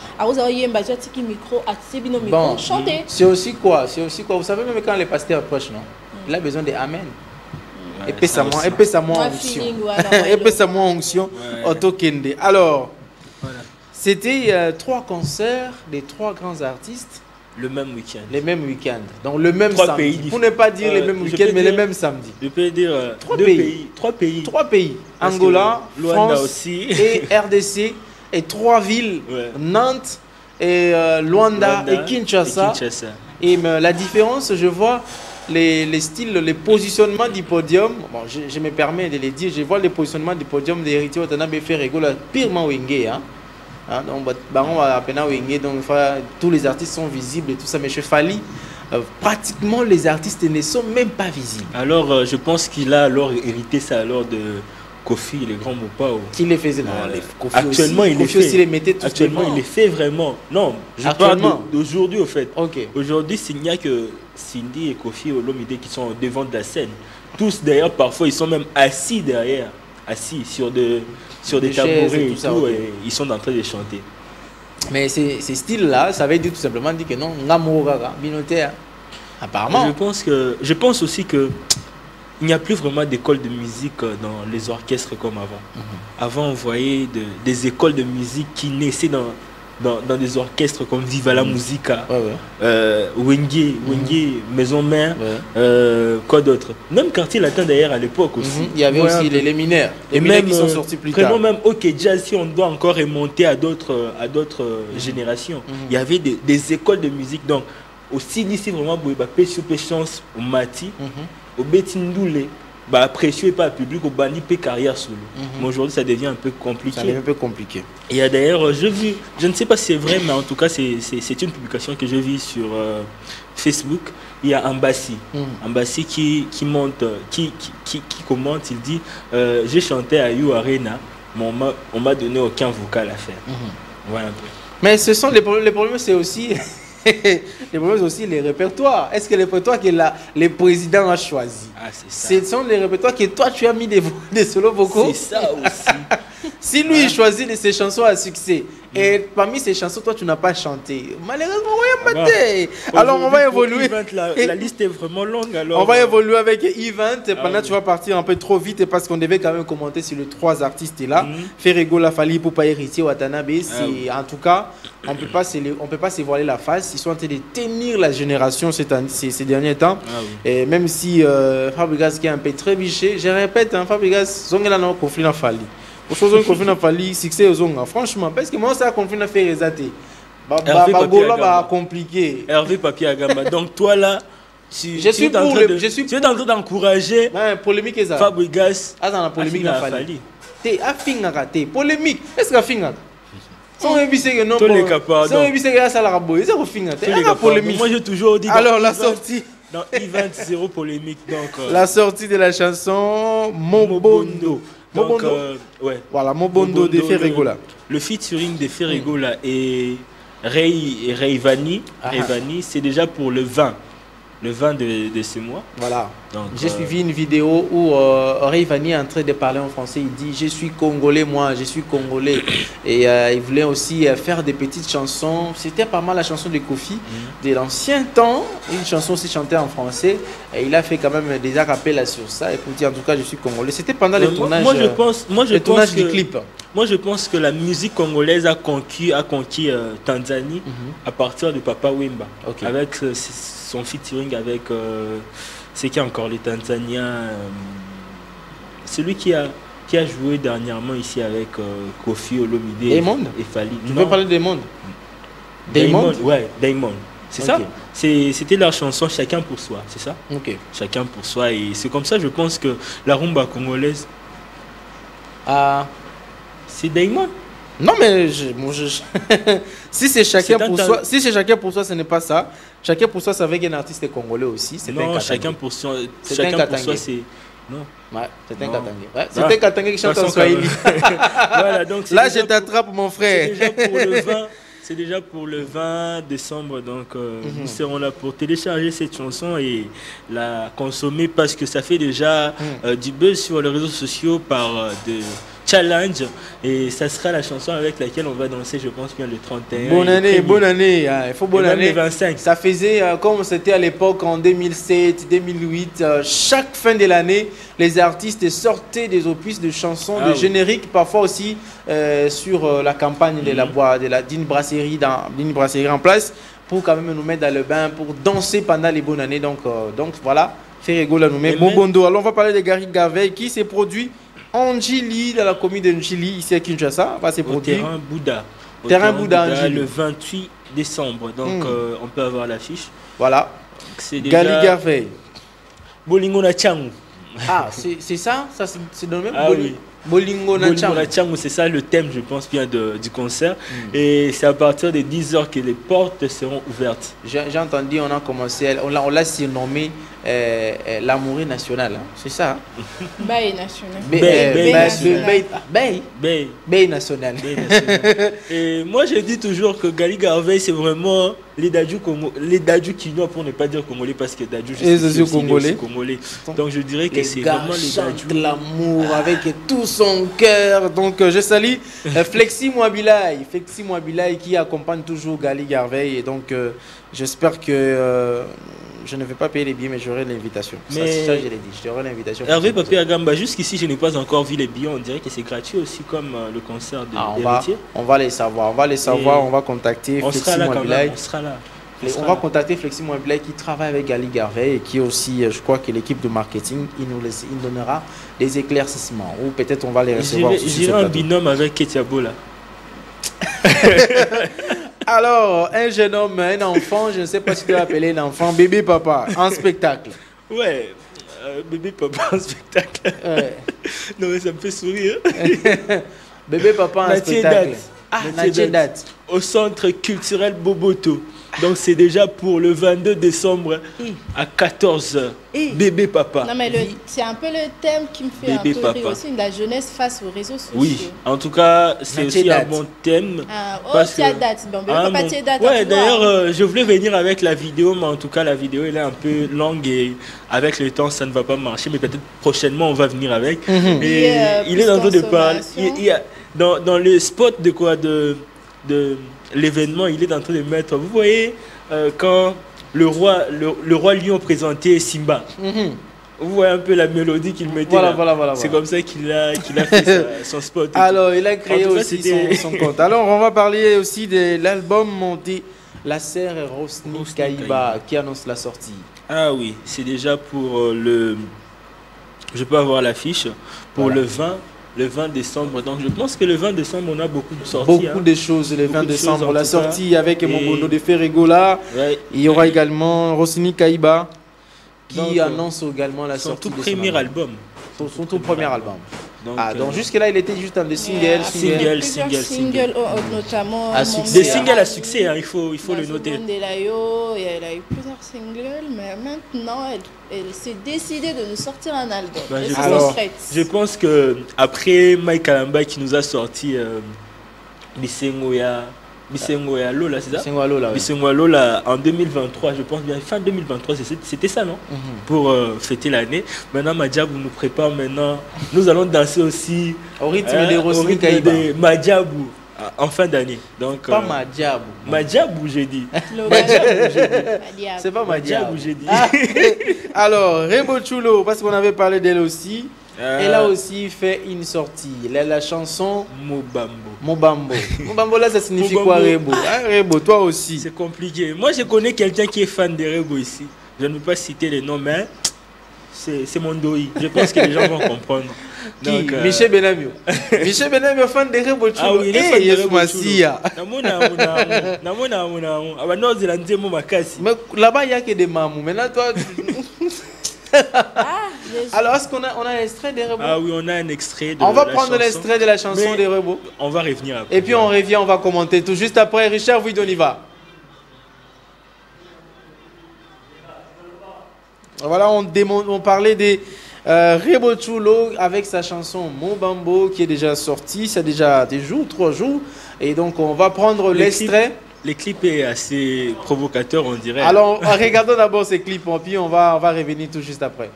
Bon, chanter. C'est aussi quoi? Vous savez même quand les pasteurs approchent, non? Il a besoin de amen. Épaisse-moi onction. Otokende. Alors. C'était 3 concerts des 3 grands artistes. Le même week-end. Les mêmes week-ends. Donc le même samedi. Pour ne pas dire les mêmes week-ends, mais les mêmes samedis. Je peux dire 3 pays. Angola, France aussi. Et RDC. Et 3 villes. Nantes, et Luanda et Kinshasa. Et la différence, je vois les styles, les positionnements du podium. Bon, je me permets de les dire. Je vois les positionnements du podium des Héritier Watanabe Ferrego, purement wingé. Donc, tous les artistes sont visibles et tout ça, mais chez Fally, pratiquement les artistes ne sont même pas visibles. Alors, je pense qu'il a alors hérité ça alors de Kofi, les grands Mopao. Qui les faisait Kofi actuellement, aussi, Kofi aussi les mettait tous. Actuellement, il les fait vraiment. Non, je parle d'aujourd'hui au fait. Aujourd'hui, il n'y a que Cindy et Kofi Olomide qui sont devant de la scène. Tous d'ailleurs, parfois, ils sont même assis derrière, assis sur des tabourets et tout, et ils sont en train de chanter. Mais ces styles-là, ça veut dire tout simplement dire que non, apparemment. Je pense aussi que il n'y a plus vraiment d'école de musique dans les orchestres comme avant. Avant, on voyait des écoles de musique qui naissaient dans des orchestres comme Viva la Musica, Wenge, Maison Mère, quoi d'autre. Même Quartier Latin d'ailleurs à l'époque aussi. Il y avait aussi les mineurs. Les mineurs qui sont sortis plus tard. Vraiment même OK Jazz, si on doit encore remonter à d'autres générations. Il y avait des écoles de musique. Donc aussi ici vraiment pour chance au Mati, au Betindoulé. Bah, précieux et pas public au bani pe carrière solo. Mais aujourd'hui ça devient un peu compliqué. Ça devient un peu compliqué. Il y a d'ailleurs, je ne sais pas si c'est vrai, mais en tout cas c'est une publication que je vis sur Facebook. Il y a Ambassi, Ambassi qui monte, qui commente, il dit j'ai chanté à You Arena, mais on m'a donné aucun vocal à faire. Voilà un peu. Mais ce sont les problèmes, c'est aussi les problèmes aussi les répertoires. Est-ce que les répertoires que les présidents ont choisi? Ce sont les répertoires que toi tu as mis des solos vocaux. C'est ça aussi. Si lui il choisit de ses chansons à succès et parmi ces chansons toi tu n'as pas chanté, malheureusement alors on va évoluer. La liste est vraiment longue alors. On va évoluer avec Event. Pendant tu vas partir un peu trop vite parce qu'on devait quand même commenter sur les 3 artistes là. Ferrego, Lafali, Poupa Héritier, Watanabe. En tout cas on peut pas se voiler la face. Ils sont en train de tenir la génération ces derniers temps. Et même si Fabregas qui est un peu très biché, je répète, Fabregas zongela no conflit na Fali. Pour chose on conflit na Fali, succès aux zonga. Franchement, parce que moi ça conflit na fait résaté. Bah compliqué. Hervé Papier Agamba. Donc toi là, je suis tu es en train d'encourager polémique et ça. Fabregas. La polémique na Fali. T'es affinga raté. Polémique. Est-ce que affinga? Sans réviser que non. Tous les capas. Sans réviser que ça la raboye. C'est affinga. T'es polémique. Moi j'ai toujours dit. Alors la sortie. Dans Event, zéro polémique. Donc, la sortie de la chanson Mobondo. Donc, voilà, Mobondo de Ferrego là. Le featuring de Ferrego là et Rayvani, c'est déjà pour le 20 de ce mois. Voilà. J'ai suivi une vidéo où Rayvani est en train de parler en français. Il dit je suis congolais, moi, je suis congolais. Et il voulait aussi faire des petites chansons. C'était pas mal la chanson de Kofi de l'ancien temps. Une chanson aussi chantée en français. Et il a fait quand même des acapellas sur ça. Et pour dire en tout cas je suis congolais. C'était pendant le tournage. Le tournage du clip. Moi je pense que la musique congolaise a conquis Tanzanie à partir de Papa Wemba. Avec son featuring avec c'est qui encore les Tanzaniens, celui qui a joué dernièrement ici avec Kofi Olomide et Fali. Tu veux parler des mondes? Diamond? Ouais, Diamond. C'est ça? C'était leur chanson Chacun pour soi, c'est ça? Chacun pour soi. Et c'est comme ça, je pense que la rumba congolaise, c'est Diamond. Non mais si c'est chacun pour soi, ce n'est pas ça. Chacun pour soi, c'est avec un artiste congolais aussi. Non, chacun pour soi, c'est non. Ouais, c'est un Katangé. Ouais, c'est un Katangé qui chante en Swahili. Voilà, donc là je t'attrape mon frère. C'est déjà pour le 20 décembre, donc nous serons là pour télécharger cette chanson et la consommer parce que ça fait déjà du buzz sur les réseaux sociaux par de challenge et ça sera la chanson avec laquelle on va danser, je pense bien le 31. Bonne année, il faut bonne année. Le 25. Ça faisait comme c'était à l'époque en 2007, 2008, chaque fin de l'année, les artistes sortaient des opus de chansons, de génériques, parfois aussi sur la campagne d'une brasserie en place pour quand même nous mettre dans le bain, pour danser pendant les bonnes années. Donc voilà, Ferrego là nous met Mobondo. Alors on va parler de Gary Garvey qui s'est produit en Djili, dans la commune de Djili, ici à Kinshasa, va se produire. Terrain Bouddha le 28 décembre. Donc on peut avoir l'affiche. Voilà. Gary Garvey. Bolingo na Changu. Ah, c'est ça? C'est dans le même oui. Bolingo na Changu, c'est ça le thème, je pense bien, du concert. Et c'est à partir de 10h que les portes seront ouvertes. J'ai entendu, on a commencé, on l'a surnommé l'amoureux national. Hein. C'est ça? Bail national. Bail national. Et moi, je dis toujours que Gary Garvey, c'est vraiment les Dadju Kinois, pour ne pas dire congolais, parce que Dadju, je Et sais aussi aussi, il est congolais. aussi congolais. Donc je dirais que Les c'est gars vraiment les chantent Dadju. l'amour avec tout son cœur. Donc je salue Flexi Mwabilai. Flexi Mwabilai qui accompagne toujours Gali Garvey. Et donc j'espère que je ne vais pas payer les billets, mais j'aurai l'invitation. Ça, Mais- ça, je l'ai dit, j'aurai l'invitation. Hervé Papi Agamba, jusqu'ici, je n'ai pas encore vu les billets. On dirait que c'est gratuit aussi, comme le concert de Ah, d'Héritier. on va les savoir, Et on va contacter On Flexi sera là quand Mwabilai. même, on sera là. On va contacter Flexi Mwabilai qui travaille avec Gali Garvey et qui est aussi, je crois que l'équipe de marketing, il donnera des éclaircissements ou peut-être on va les recevoir sur ce J'irai un plateau. binôme avec Ketiabo là. Alors, un jeune homme, un enfant, je ne sais pas si tu vas appeler un enfant, bébé papa, en spectacle. Ouais, bébé papa en spectacle. Ouais. Non mais ça me fait sourire. Bébé papa en Natie spectacle. Date. Ah, Natie Natie Date. Au centre culturel Boboto. Donc c'est déjà pour le 22 décembre à 14h. Bébé papa. Non, mais c'est un peu le thème qui me fait Bébé un peu rire papa. aussi, de la jeunesse face aux réseaux sociaux. Oui, en tout cas, c'est Natie aussi un Date. bon thème. Ah, oh, parce tu as que- date. Bon, bébé Ah, papa, bon. tu as date. Ouais, tu vois. d'ailleurs, je voulais venir avec la vidéo, mais en tout cas, la vidéo elle est un peu longue et avec le temps, ça ne va pas marcher. Mais peut-être prochainement, on va venir avec. Mhm. Et il est plus en train de parler. consommation. Il y a, dans le spot de quoi de l'événement, il est en train de mettre. Vous voyez, quand le roi lion présentait Simba. Mhm. Vous voyez un peu la mélodie qu'il mettait Voilà, là. voilà. C'est comme ça qu'il a fait son spot. et tout. Alors, il a créé En tout cas, aussi c'était- son compte. Alors, on va parler aussi de l'album monté La Serre et Rosny Kaïba qui annonce la sortie. Ah oui, c'est déjà pour le... Je peux avoir l'affiche. Pour Voilà. le 20 décembre. Donc je pense que le 20 décembre, on a beaucoup de sorties. Beaucoup hein. de choses le 20 Beaucoup de choses, décembre. en La tout cas. sortie avec Et- Mobondo de Ferregola. Ouais. Il y aura également Rosny Kaïba qui Donc, annonce également la Son sortie tout de son premier album. Son tout premier album. Donc, Donc jusque-là, il était juste en des singles. Il y a single, plusieurs singles, notamment. À Mon succès. Des Mon singles à succès, hein, il faut le noter. Delayo, elle a eu plusieurs singles, mais maintenant, elle s'est décidée de nous sortir un album. Bah, Est-ce je que pense- c'est prête? Je pense que après Mike Kalamba qui nous a sorti Bisengo ya Lola, c'est ça? Bisengo ya Lola, oui. Bisengo ya Lola en 2023, je pense bien, fin 2023, c'était ça, non? Pour fêter l'année. Maintenant, Madjabou nous prépare maintenant. Nous allons danser aussi Au rythme de au Rosny rythme Kaïba. de Madjabou en fin d'année. Donc, Pas Madjabou. Madjabou, j'ai dit. Logan. C'est pas Madjabou. Madjabou, j'ai dit. Ah. Alors, Rebo Chulo, parce qu'on avait parlé d'elle aussi. Elle a aussi fait une sortie. La chanson Mobambo. Mobambo. Mobambo, là, ça signifie Mobambo. quoi, Rebo? Hein, Rebo, toi aussi. C'est compliqué. Moi, je connais quelqu'un qui est fan de Rebo ici. Je ne veux pas citer les noms, mais c'est mon doi. Je pense que les gens vont comprendre. Qui? Donc, Michel Benamio. Michel Benamio, fan de Rebo Chulo. Ah oui, il est fan de Yes, Rebo Massia. Mais là-bas, il n'y a que des mamous. Maintenant, toi. Alors, est-ce qu'on a un extrait de Rebo? Ah oui, on a un extrait de On va la prendre chanson. l'extrait de la chanson Mais de Rebo. On va revenir après. Et puis on revient, on va commenter tout juste après. Richard Vuid, on y va. Voilà, on parlait des Rebo Chulo avec sa chanson Mobambo qui est déjà sortie. C'est déjà des jours, 3 jours. Et donc on va prendre l'extrait. Le clip est assez provocateur, on dirait. Alors regardons d'abord ces clips, puis on va revenir tout juste après.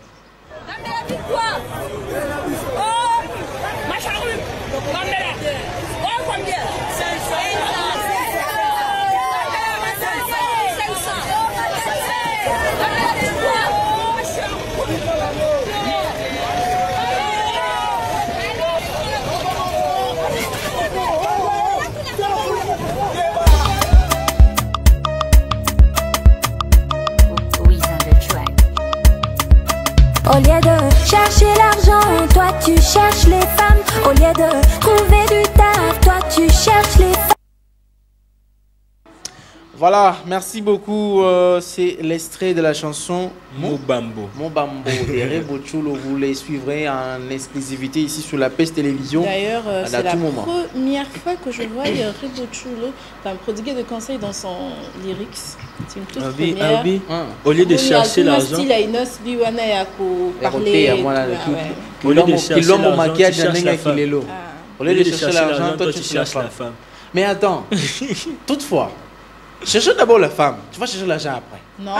Au lieu de chercher l'argent, toi tu cherches les femmes. Au lieu de trouver du taf, toi tu cherches les femmes. Voilà, merci beaucoup. C'est l'extrait de la chanson Mobambo. Mobambo de Rebo Chulo. Vous les suivrez en exclusivité ici sur la PES Télévision. D'ailleurs, c'est la tout moment. première fois que je vois Rebo Chulo prodiguer de conseils dans son lyrics. C'est une toute première. Au lieu de chercher l'argent, Il a une os biwana ya ko parler. au lieu de chercher l'argent, tu cherches la femme. Au lieu de chercher l'argent, toi tu cherches la femme. Mais attends, toutefois, Cherche d'abord la femme. Tu vas chercher l'argent après. Non.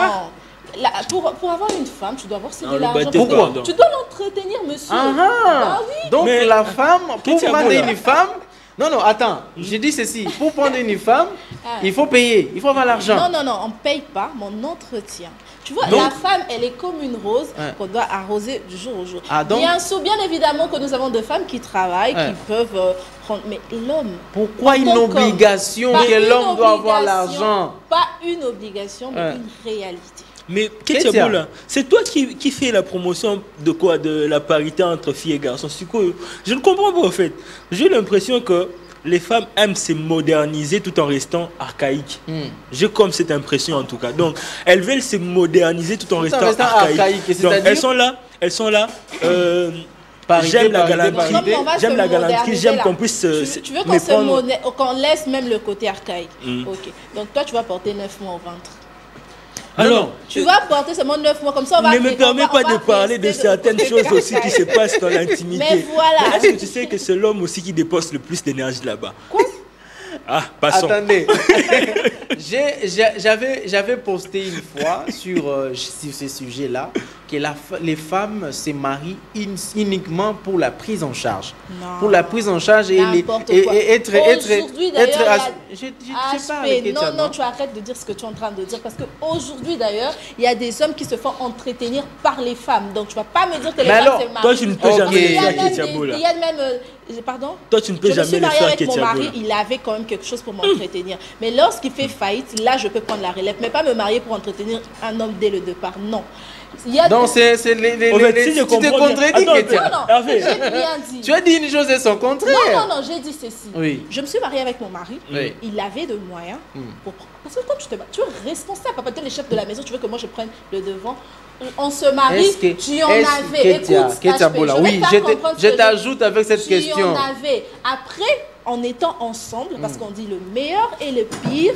Pour avoir une femme, tu dois avoir Non, de le l'argent. baptême, Pourquoi? pardon. Tu dois l'entretenir, monsieur. Ah, oui. donc Mais- la femme, pour Qu'est-ce prendre qu'il y a une femme... Non, non, attends. J'ai dit ceci. Pour prendre une femme, Ah. il faut payer. Il faut avoir l'argent. Non, non, non, on ne paye pas, mais on entretient. Tu vois, Donc- la femme, elle est comme une rose Ouais. qu'on doit arroser du jour au jour. Ah, donc- Bien évidemment que nous avons des femmes qui travaillent, Ouais. qui peuvent prendre... Mais l'homme... Pourquoi en une tant qu'homme, obligation pas que une l'homme doit avoir obligation, l'argent? Pas une obligation, mais Ouais. une réalité. Mais Ketia. Ketia Bola, c'est toi qui fais la promotion de quoi? De la parité entre filles et garçons. C'est quoi? Je ne comprends pas en fait. J'ai l'impression que les femmes aiment se moderniser tout en restant archaïques. J'ai comme cette impression en tout cas. Donc elles veulent se moderniser tout en restant archaïques. Et Donc c'est-à-dire- elles sont là. Parité, J'aime la parité, galanterie. parité. On va J'aime se la galanterie. moderniser, J'aime là. qu'on puisse Tu veux me qu'on laisse même le côté archaïque. Mm. Ok. Donc toi, tu vas porter 9 mois au ventre. Alors, Tu vas porter seulement 9 mois, comme ça on va... ne me permets pas de parler de rester certaines choses aussi qui se passent dans l'intimité. Mais voilà. Est-ce que tu sais que c'est l'homme aussi qui dépense le plus d'énergie là-bas? Quoi? Ah, passons. Attendez. J'avais posté une fois sur ce sujet-là que les femmes se marient uniquement pour la prise en charge. Non. Pour la prise en charge et N'importe quoi. être Aujourd'hui, d'ailleurs, je sais pas HP, avec non, Ketia, non, tu arrêtes de dire ce que tu es en train de dire. Parce qu'aujourd'hui, d'ailleurs, il y a des hommes qui se font entretenir par les femmes. Donc, tu ne vas pas me dire que les Mais femmes alors, se marient. toi, tu ne peux Ok. jamais le Il y a faire, même Ketia des- Bola. il y a même... pardon? Toi, tu ne peux Je me jamais suis le mariée faire, avec mon Ketia mari, Bola. il avait quand même quelque chose pour m'entretenir. Mais lorsqu'il fait faillite, là, je peux prendre la relève. Mais pas me marier pour entretenir un homme dès le départ. Non. Il y a Donc, c'est En fait, si je tu te comprends bien- contredis, Attends, Ketia. Non, non, Hervé. j'ai rien dit. Tu as dit une chose et son contraire. Non, non, non, j'ai dit ceci. Oui. Je me suis mariée avec mon mari. Oui. Il avait de moyens pour prendre. Parce que quand tu es responsable, papa, tu es le chef de la maison, tu veux que moi je prenne le devant. On se marie, tu en avais. Écoute, Ketia HP, Bola, je vais oui, te faire comprendre je ce que t'ajoute avec cette tu question. en avais. Après, en étant ensemble, parce qu'on dit le meilleur et le pire,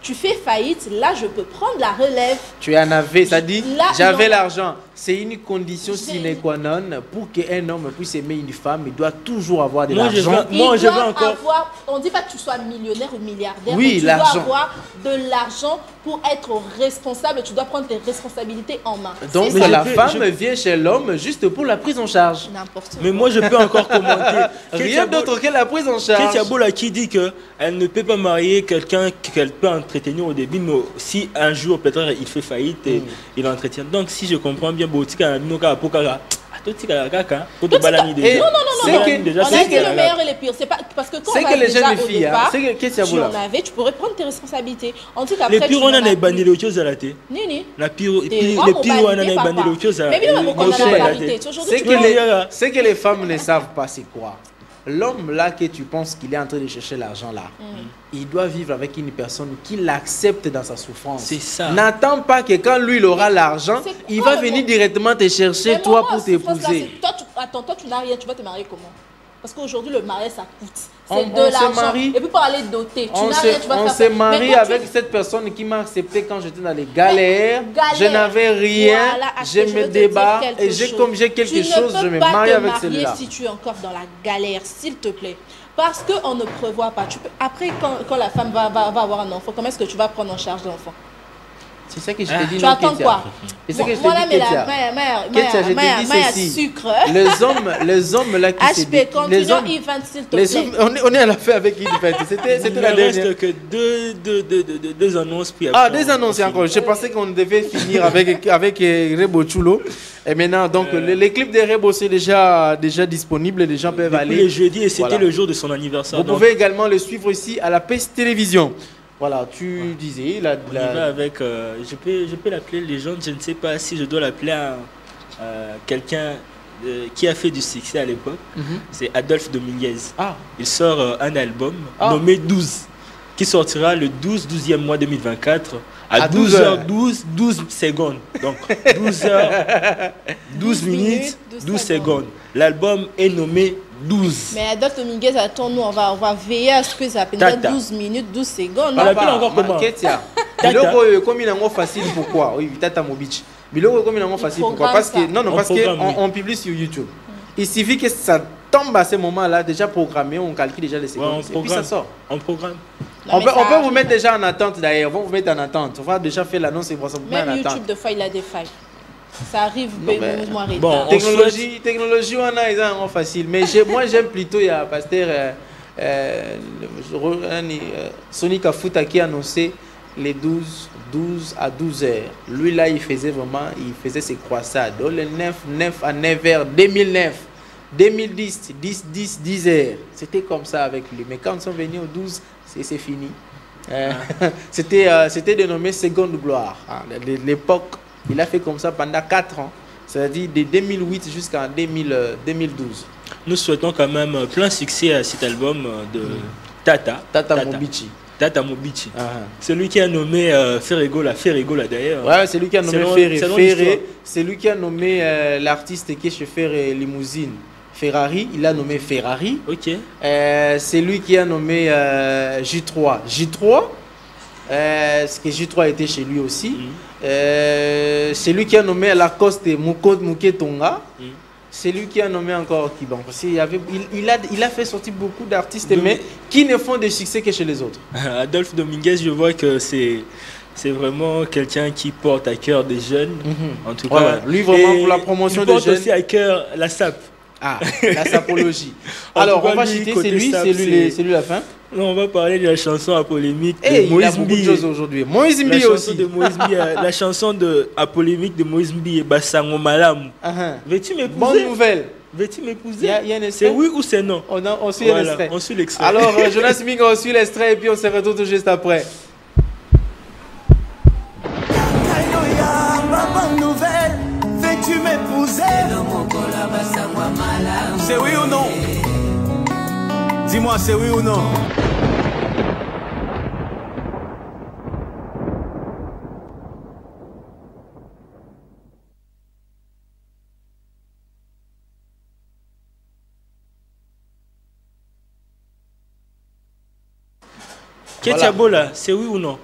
tu fais faillite, là je peux prendre la relève. Tu en avais, ça dit, Là, j'avais non. l'argent. C'est une condition sine qua non pour qu'un homme puisse aimer une femme, il doit toujours avoir de Moi, je l'argent. veux- Moi, Il je doit veux encore- avoir, on ne dit pas que tu sois millionnaire ou milliardaire, Oui, mais tu dois l'argent. avoir de l'argent pour être responsable, tu dois prendre tes responsabilités en main. Donc C'est ça. la je peux- femme vient chez l'homme juste pour la prise en charge. N'importe quoi. Mais moi, je peux encore commenter. Rien d'autre que la prise en charge. Ketia Bola qui dit qu'elle ne peut pas marier quelqu'un qu'elle peut entretenir au début, mais si un jour peut-être il fait faillite et il entretient. Donc si je comprends bien, Botika, Noka, Pokara, Totika, Kaka, Kotobalani Et- déjà. Non, non, non, C'est non, que- non. déjà, On c'est a dit que- le meilleur et le pire. C'est pas parce que quand C'est on que va les déjà jeunes au filles, hein, départ, c'est que Ketia tu Bola. en avais, tu pourrais prendre tes responsabilités. On dit Les qu'après pires, tu on n'en en as a banni le plus. chose à la tête. Nini. La pire, Des les hommes pires, ont on en a validé, banni papa. le chose à Mais évidemment, la qu'on en a cher. validé. Aujourd'hui, C'est tu que, vois, ce que les femmes ne savent pas, c'est quoi? L'homme là que tu penses qu'il est en train de chercher l'argent là, il doit vivre avec une personne qui l'accepte dans sa souffrance. C'est ça. N'attends pas que quand lui il aura l'argent, C'est il quoi va le venir mot? directement te chercher Mais toi moi, pour en souffrance, là, t'épouser. c'est- Attends, toi tu n'as rien, tu vas te marier comment? Parce qu'aujourd'hui le mariage ça coûte. On C'est de se l'argent. marie. Et puis pour aller doter, tu On n'as rien, tu vas faire se ça. marie Mais quand tu- avec cette personne qui m'a accepté quand j'étais dans les galères. Galère. Je n'avais rien, Voilà, je veux me te dire débat quelque et j'ai chose. comme j'ai quelque Tu ne chose, peux je me pas marie te avec marier celui-là. si tu es encore dans la galère, s'il te plaît. Parce qu'on ne prévoit pas. Après, quand la femme va avoir un enfant, comment est-ce que tu vas prendre en charge l'enfant? C'est ça que je te dis. Tu non, attends Ketia. quoi? C'est ça que je te Moi, là, dis, mais la Ketia. Ketia, je te dis ceci. sucre. Les hommes là qui se HP, disent- continue, les hommes, Yvan, s'il te les plaît. hommes, on est à la fin avec une fête. C'était Il ne la dernière. reste que deux annonces. Puis Ah, après, des annonces encore. Je pensais qu'on devait finir avec Rebo Chulo. Et maintenant, donc, les clips de Rebo, c'est déjà disponible. Les gens peuvent Depuis aller. le jeudi et c'était Voilà. le jour de son anniversaire. Vous donc pouvez également le suivre ici à la PES Télévision. Voilà, tu disais. on y va avec. Je peux l'appeler légende. Je ne sais pas si je dois l'appeler quelqu'un qui a fait du succès à l'époque. C'est Adolphe Dominguez. Ah. Il sort un album Ah. nommé 12 qui sortira le 12e mois 2024 à 12h12, 12 secondes. Donc 12h, 12 minutes, 12 secondes. L'album est nommé 12. Mais Adolphe Dominguez, attends-nous, on va veiller à ce que ça appelle Tata. 12 minutes, 12 secondes. On l'appelle encore comment? Ketia. Tata. Biloko comme il est facile pourquoi? Oui, Tata Mobic. Biloko comme il est facile pourquoi? programme Parce que ça. non, On parce programme, oui. qu'on publie sur YouTube. Il suffit que ça tombe à ce moment-là déjà programmé, on calcule déjà les Ouais, secondes on et puis ça programme. sort. On programme. Non, On mais peut ça vous arrive. mettre déjà en attente d'ailleurs. On va vous mettre en attente. On va déjà faire l'annonce et on va vous mettre en Même attente. YouTube, de fois, il a des failles. Ça arrive, Non, mais- mouvement arrêté. Bon, on Technologie, on a ils ont facile. Mais moi, j'aime plutôt, il y a pasteur Sonic Afuta qui a annoncé les 12 à 12 heures. Lui, là, il faisait ses croissades. Dans le 9 à 9 heures, 2009, 2010, 10 heures. C'était comme ça avec lui. Mais quand ils sont venus au 12, c'est fini. C'était dénommé Seconde Gloire. L'époque, il a fait comme ça pendant 4 ans. C'est-à-dire de 2008 jusqu'en 2012. Nous souhaitons quand même plein succès à cet album de Tata Mobichi. Tata Mobichi. Celui qui a nommé Ferregola d'ailleurs. Ouais, c'est lui qui a nommé selon Ferré. C'est lui qui a nommé l'artiste qui est chez Ferré Limousine. Ferrari, il a nommé Ferrari. Ok. C'est lui qui a nommé J3. Ce que J3 était chez lui aussi. C'est lui qui a nommé Lacoste Muketonga. C'est lui qui a nommé encore qui bon. Parce qu'il il a fait sortir beaucoup d'artistes, mais qui ne font de succès que chez les autres. Adolphe Dominguez, je vois que c'est vraiment quelqu'un qui porte à cœur des jeunes. En tout cas, lui vraiment pour la promotion des jeunes. Il porte aussi à cœur la SAP. Ah, la sapologie. Alors, on va citer, c'est lui la fin. Non, on va parler de la chanson à polémique de Moïse Moïse Mbi. Il y a beaucoup de choses aujourd'hui. Moïse Mbi aussi. La chanson à polémique de Moïse Mbi et Bassango Malam. Veux-tu m'épouser? Bonne nouvelle. Veux-tu m'épouser? Il y a un extrait. C'est oui ou c'est non? On suit l'extrait. On suit l'extrait. Alors, Jonas Ming, on suit l'extrait et puis on se retrouve tout juste après. Bonne nouvelle, veux-tu m'épouser? C'est oui ou non? Dis-moi, c'est oui ou non? Ketiabola, c'est oui ou non?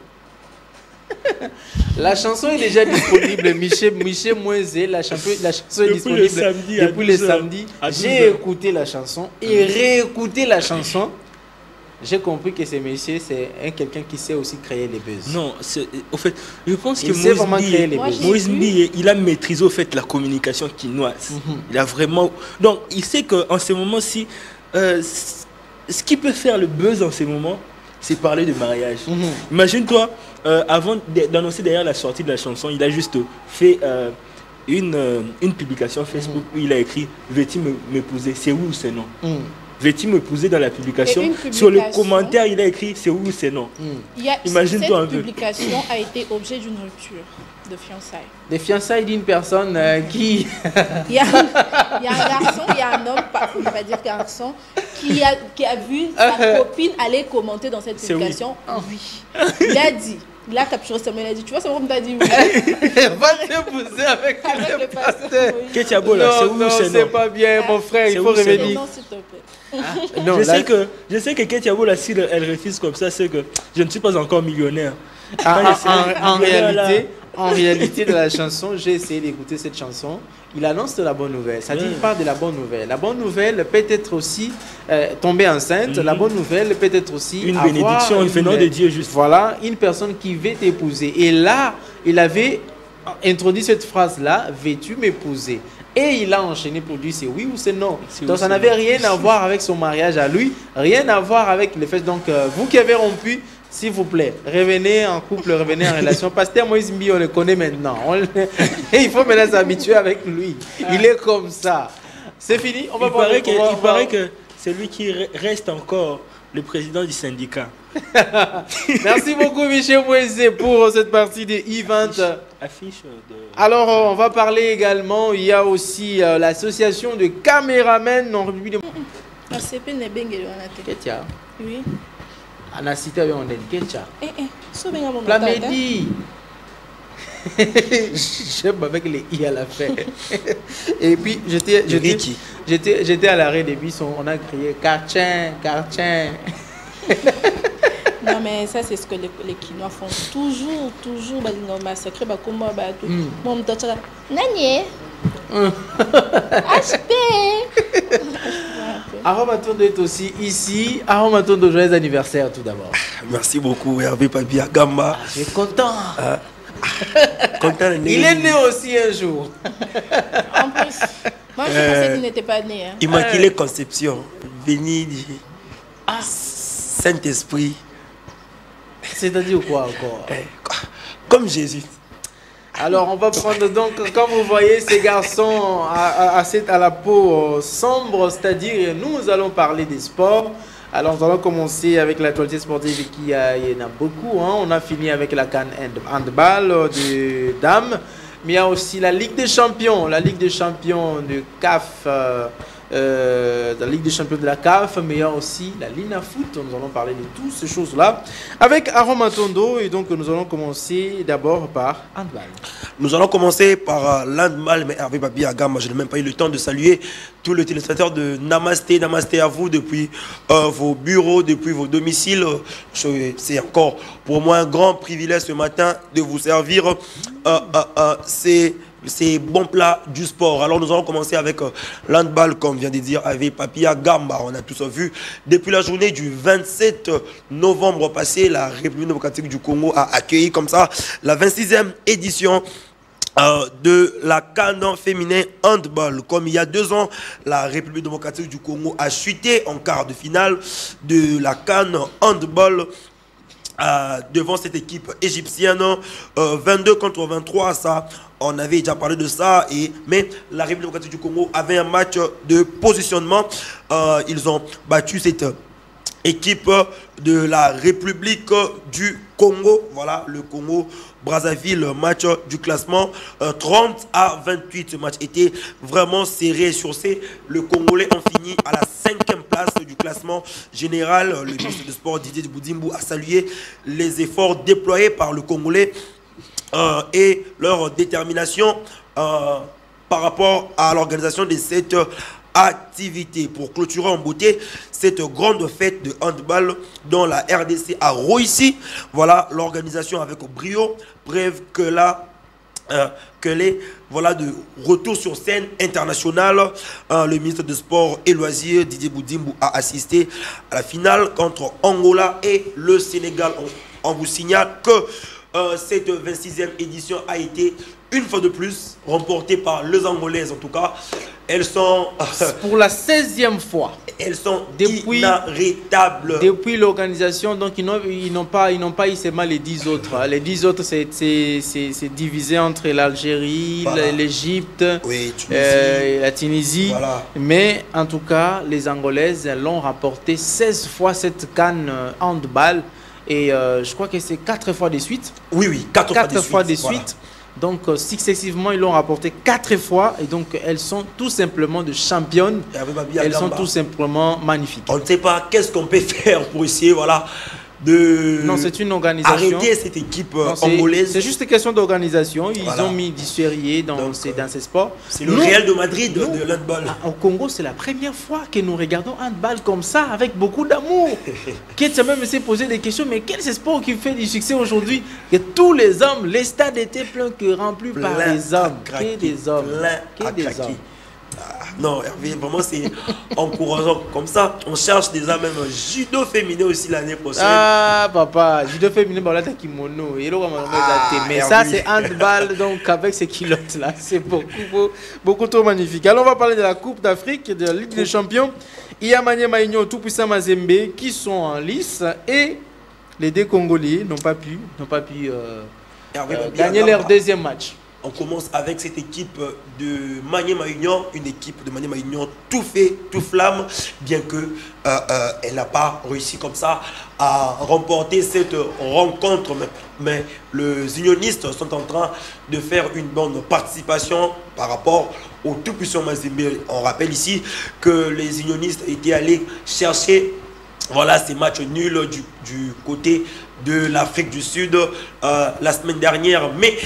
La chanson est déjà disponible. Michel Moise, la chanson est disponible depuis le samedi. J'ai écouté la chanson et réécouté la chanson. J'ai compris que ce monsieur, c'est quelqu'un qui sait aussi créer les buzz. Non, au fait, je pense que Moïse Mbi, il a maîtrisé au fait la communication quinoise. Il a vraiment. Donc, il sait qu'en ce moment-ci, ce qui peut faire le buzz en ce moment, c'est parler de mariage. Imagine-toi, avant d'annoncer derrière la sortie de la chanson, il a juste fait une publication Facebook où il a écrit « Veux-tu m'épouser? C'est oui ou c'est non ?» Veux-tu m'épouser dans la publication? Sur le commentaire, il a écrit « C'est oui ou c'est non ?» Imagine-toi un peu. Cette publication a été objet d'une rupture de fiançailles. Des fiançailles d'une personne qui... Il y a un garçon, il y a un homme, on ne va pas dire garçon, qui a vu sa copine aller commenter dans cette publication. Oui. Il a dit, il a capturé ça, mais il a dit, tu vois, c'est moi qui t'a dit oui. Va t'épouser avec le pasteur. Ketiabola, c'est oui ou c'est non? C'est pas bien, mon frère, il faut revenir. Non, s'il te plaît. Non, je sais que Ketiabola, si elle refuse comme ça, c'est que je ne suis pas encore millionnaire. En réalité de la chanson, j'ai essayé d'écouter cette chanson. Il annonce de la bonne nouvelle. Ça dit, il parle de la bonne nouvelle. La bonne nouvelle peut être aussi tomber enceinte. La bonne nouvelle peut être aussi une bénédiction venant de Dieu, juste. Voilà, une personne qui veut t'épouser. Et là, il avait introduit cette phrase-là, veux-tu m'épouser? Et il a enchaîné pour dire c'est oui ou c'est non. Donc ça n'avait rien à voir avec son mariage à lui, rien à voir avec les fesses. Donc vous qui avez rompu, s'il vous plaît, revenez en couple, revenez en relation. Pasteur Moïse Mbi, on le connaît maintenant. Il faut maintenant s'habituer avec lui. Il est comme ça. C'est fini. Il paraît que c'est lui qui reste encore le président du syndicat. Merci beaucoup Michel Moïse pour cette partie de E20. Alors on va parler également, il y a aussi l'association de caméramens en République de... Oui. Anacité avec on dit Ketcha. La Plamédie. J'aime avec les I à la fin. Et puis j'étais à l'arrêt des bus, on a crié Kartien. Non mais ça c'est ce que les Quinois font toujours massacrer Bakoma Batou. Mon Nani HP. Aromatondo est aussi ici. Aromatondo, joyeux anniversaire tout d'abord. Merci beaucoup, Hervé Papi Agamba. Je suis content. Content. Il est né aussi un jour. En plus, moi je pensais qu'il n'était pas né. Hein. Immaculée Conception, béni du Saint-Esprit. C'est-à-dire quoi encore? Comme Jésus. Alors on va prendre donc, comme vous voyez, ces garçons à la peau sombre, c'est-à-dire nous allons parler des sports. Alors nous allons commencer avec l'actualité sportive qui il y en a beaucoup. Hein. On a fini avec la CAN handball de dames, mais il y a aussi la Ligue des champions, de CAF. La Ligue des champions de la CAF, mais il y a aussi la Lina Foot. Nous allons parler de toutes ces choses-là avec Aromatondo. Et donc, nous allons commencer d'abord par handball. Nous allons commencer par l'handball, mais Hervé Papi Agamba, je n'ai même pas eu le temps de saluer tous les téléspectateurs de Namasté. Namasté à vous depuis vos bureaux, depuis vos domiciles. C'est encore pour moi un grand privilège ce matin de vous servir ces bons plats du sport. Alors nous allons commencer avec l'handball, comme vient de dire Hervé Papi Agamba. On a tous vu depuis la journée du 27 novembre passé, la République démocratique du Congo a accueilli comme ça la 26e édition de la CAN féminin handball. Comme il y a 2 ans, la République démocratique du Congo a chuté en quart de finale de la CAN handball devant cette équipe égyptienne, 22 contre 23, ça, on avait déjà parlé de ça, mais la République démocratique du Congo avait un match de positionnement. Ils ont battu cette équipe de la République du Congo, voilà, le Congo Brazzaville, match du classement 30 à 28. Ce match était vraiment serré sur ces. Le Congolais ont fini à la 5e place du classement général. Le ministre des Sports Didier Boudimbu a salué les efforts déployés par le Congolais et leur détermination par rapport à l'organisation de cette activité. Pour clôturer en beauté cette grande fête de handball dont la RDC a réussi, voilà l'organisation avec brio, bref que là que les voilà de retour sur scène internationale. Le ministre des Sports et Loisirs Didier Boudimbu a assisté à la finale contre Angola et le Sénégal. On vous signale que cette 26e édition a été une fois de plus remportée par les Angolaises. En tout cas, elles sont pour la 16e fois. Elles sont inarrêtables. Depuis l'organisation, donc ils n'ont pas eu seulement les 10 autres. Les 10 autres, c'est divisé entre l'Algérie, voilà, l'Égypte, oui, la Tunisie. Voilà. Mais en tout cas, les Angolaises l'ont rapporté 16 fois cette CAN handball. Et je crois que c'est 4 fois de suite. Oui, 4 fois de suite. Voilà. Donc, successivement, ils l'ont rapporté 4 fois. Et donc, elles sont tout simplement de championnes. Elles sont tout simplement magnifiques. On ne sait pas qu'est-ce qu'on peut faire pour essayer, voilà, de... Non, c'est une organisation. Arrêter cette équipe angolaise. C'est juste une question d'organisation. Ils ont mis du sérieux dans ces sports. C'est le Real de Madrid de l'handball. Au Congo, c'est la première fois que nous regardons handball comme ça, avec beaucoup d'amour. Qui même s'est posé des questions, mais quel est ce sport qui fait du succès aujourd'hui? Que tous les hommes, les stades étaient pleins que remplis par les hommes. Que des hommes. Que des hommes. Non, Hervé, vraiment c'est encourageant. Comme ça, on cherche déjà même un judo féminin aussi l'année prochaine. Ah, papa, judo féminin, bah là, t'as kimono. Mais ça, c'est handball, donc avec ces culottes-là, c'est beaucoup trop magnifique. Alors, on va parler de la Coupe d'Afrique, de la Ligue des Champions. Il y a Maniema Maïno, Tout-Puissant Mazembe qui sont en lice et les deux Congolais n'ont pas pu gagner leur deuxième match. On commence avec cette équipe de Maniema Union, une équipe de Maniema Union tout fait, tout flamme, bien que elle n'a pas réussi comme ça à remporter cette rencontre. Mais les unionistes sont en train de faire une bonne participation par rapport au tout-puissant Mazembe. On rappelle ici que les unionistes étaient allés chercher, voilà, ces matchs nuls du côté de l'Afrique du Sud la semaine dernière. Mais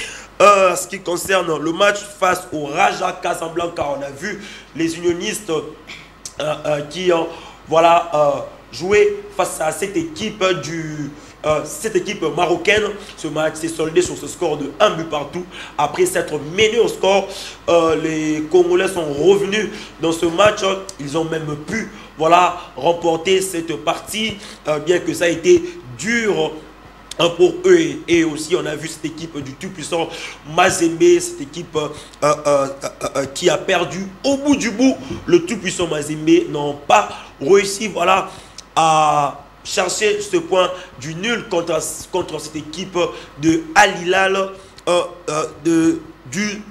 ce qui concerne le match face au Raja Casablanca, on a vu les unionistes qui ont joué face à cette équipe marocaine. Ce match s'est soldé sur ce score de 1 but partout. Après s'être menés au score, les Congolais sont revenus dans ce match. Ils ont même pu voilà, remporter cette partie, bien que ça a été dur pour eux. Et aussi on a vu cette équipe du tout puissant Mazembe, cette équipe qui a perdu au bout du bout. Le tout puissant Mazembe n'ont pas réussi, voilà, à chercher ce point du nul contre cette équipe de Al Hilal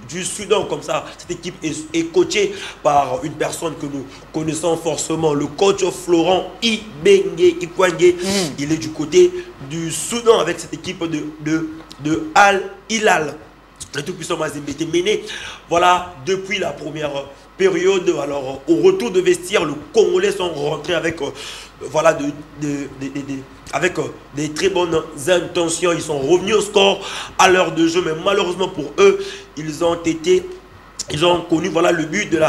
du Soudan. Comme ça, cette équipe est coachée par une personne que nous connaissons forcément, le coach Florent Ibenge Ikwange. Il est du côté du Soudan avec cette équipe de Al Hilal. Le tout puissant Mazembe était mené, voilà, depuis la première période. Alors au retour de vestiaire, les Congolais sont rentrés avec voilà, avec des très bonnes intentions. Ils sont revenus au score à l'heure de jeu, mais malheureusement pour eux, ils ont connu, voilà, le but de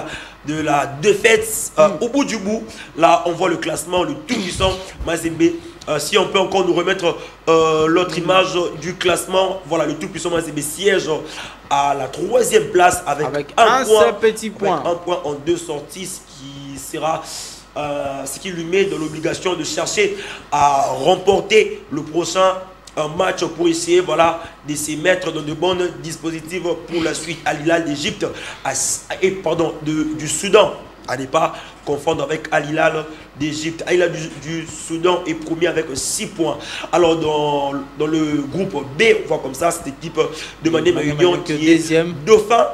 la défaite au bout du bout. Là on voit le classement, le tout puissant Mazembe. Si on peut encore nous remettre l'autre image du classement, voilà, le tout puissant Mazembe siège à la 3e place avec un point en 2 sorties, ce qui lui met dans l'obligation de chercher à remporter le prochain match pour essayer, voilà, de se mettre dans de bonnes dispositifs pour la suite. Al Hilal d'Égypte du Soudan, à ne pas confondre avec Al Hilal d'Égypte. Al Hilal du Soudan est premier avec 6 points. Alors dans le groupe B, on voit comme ça cette équipe de Maniema Union qui est deuxième dauphin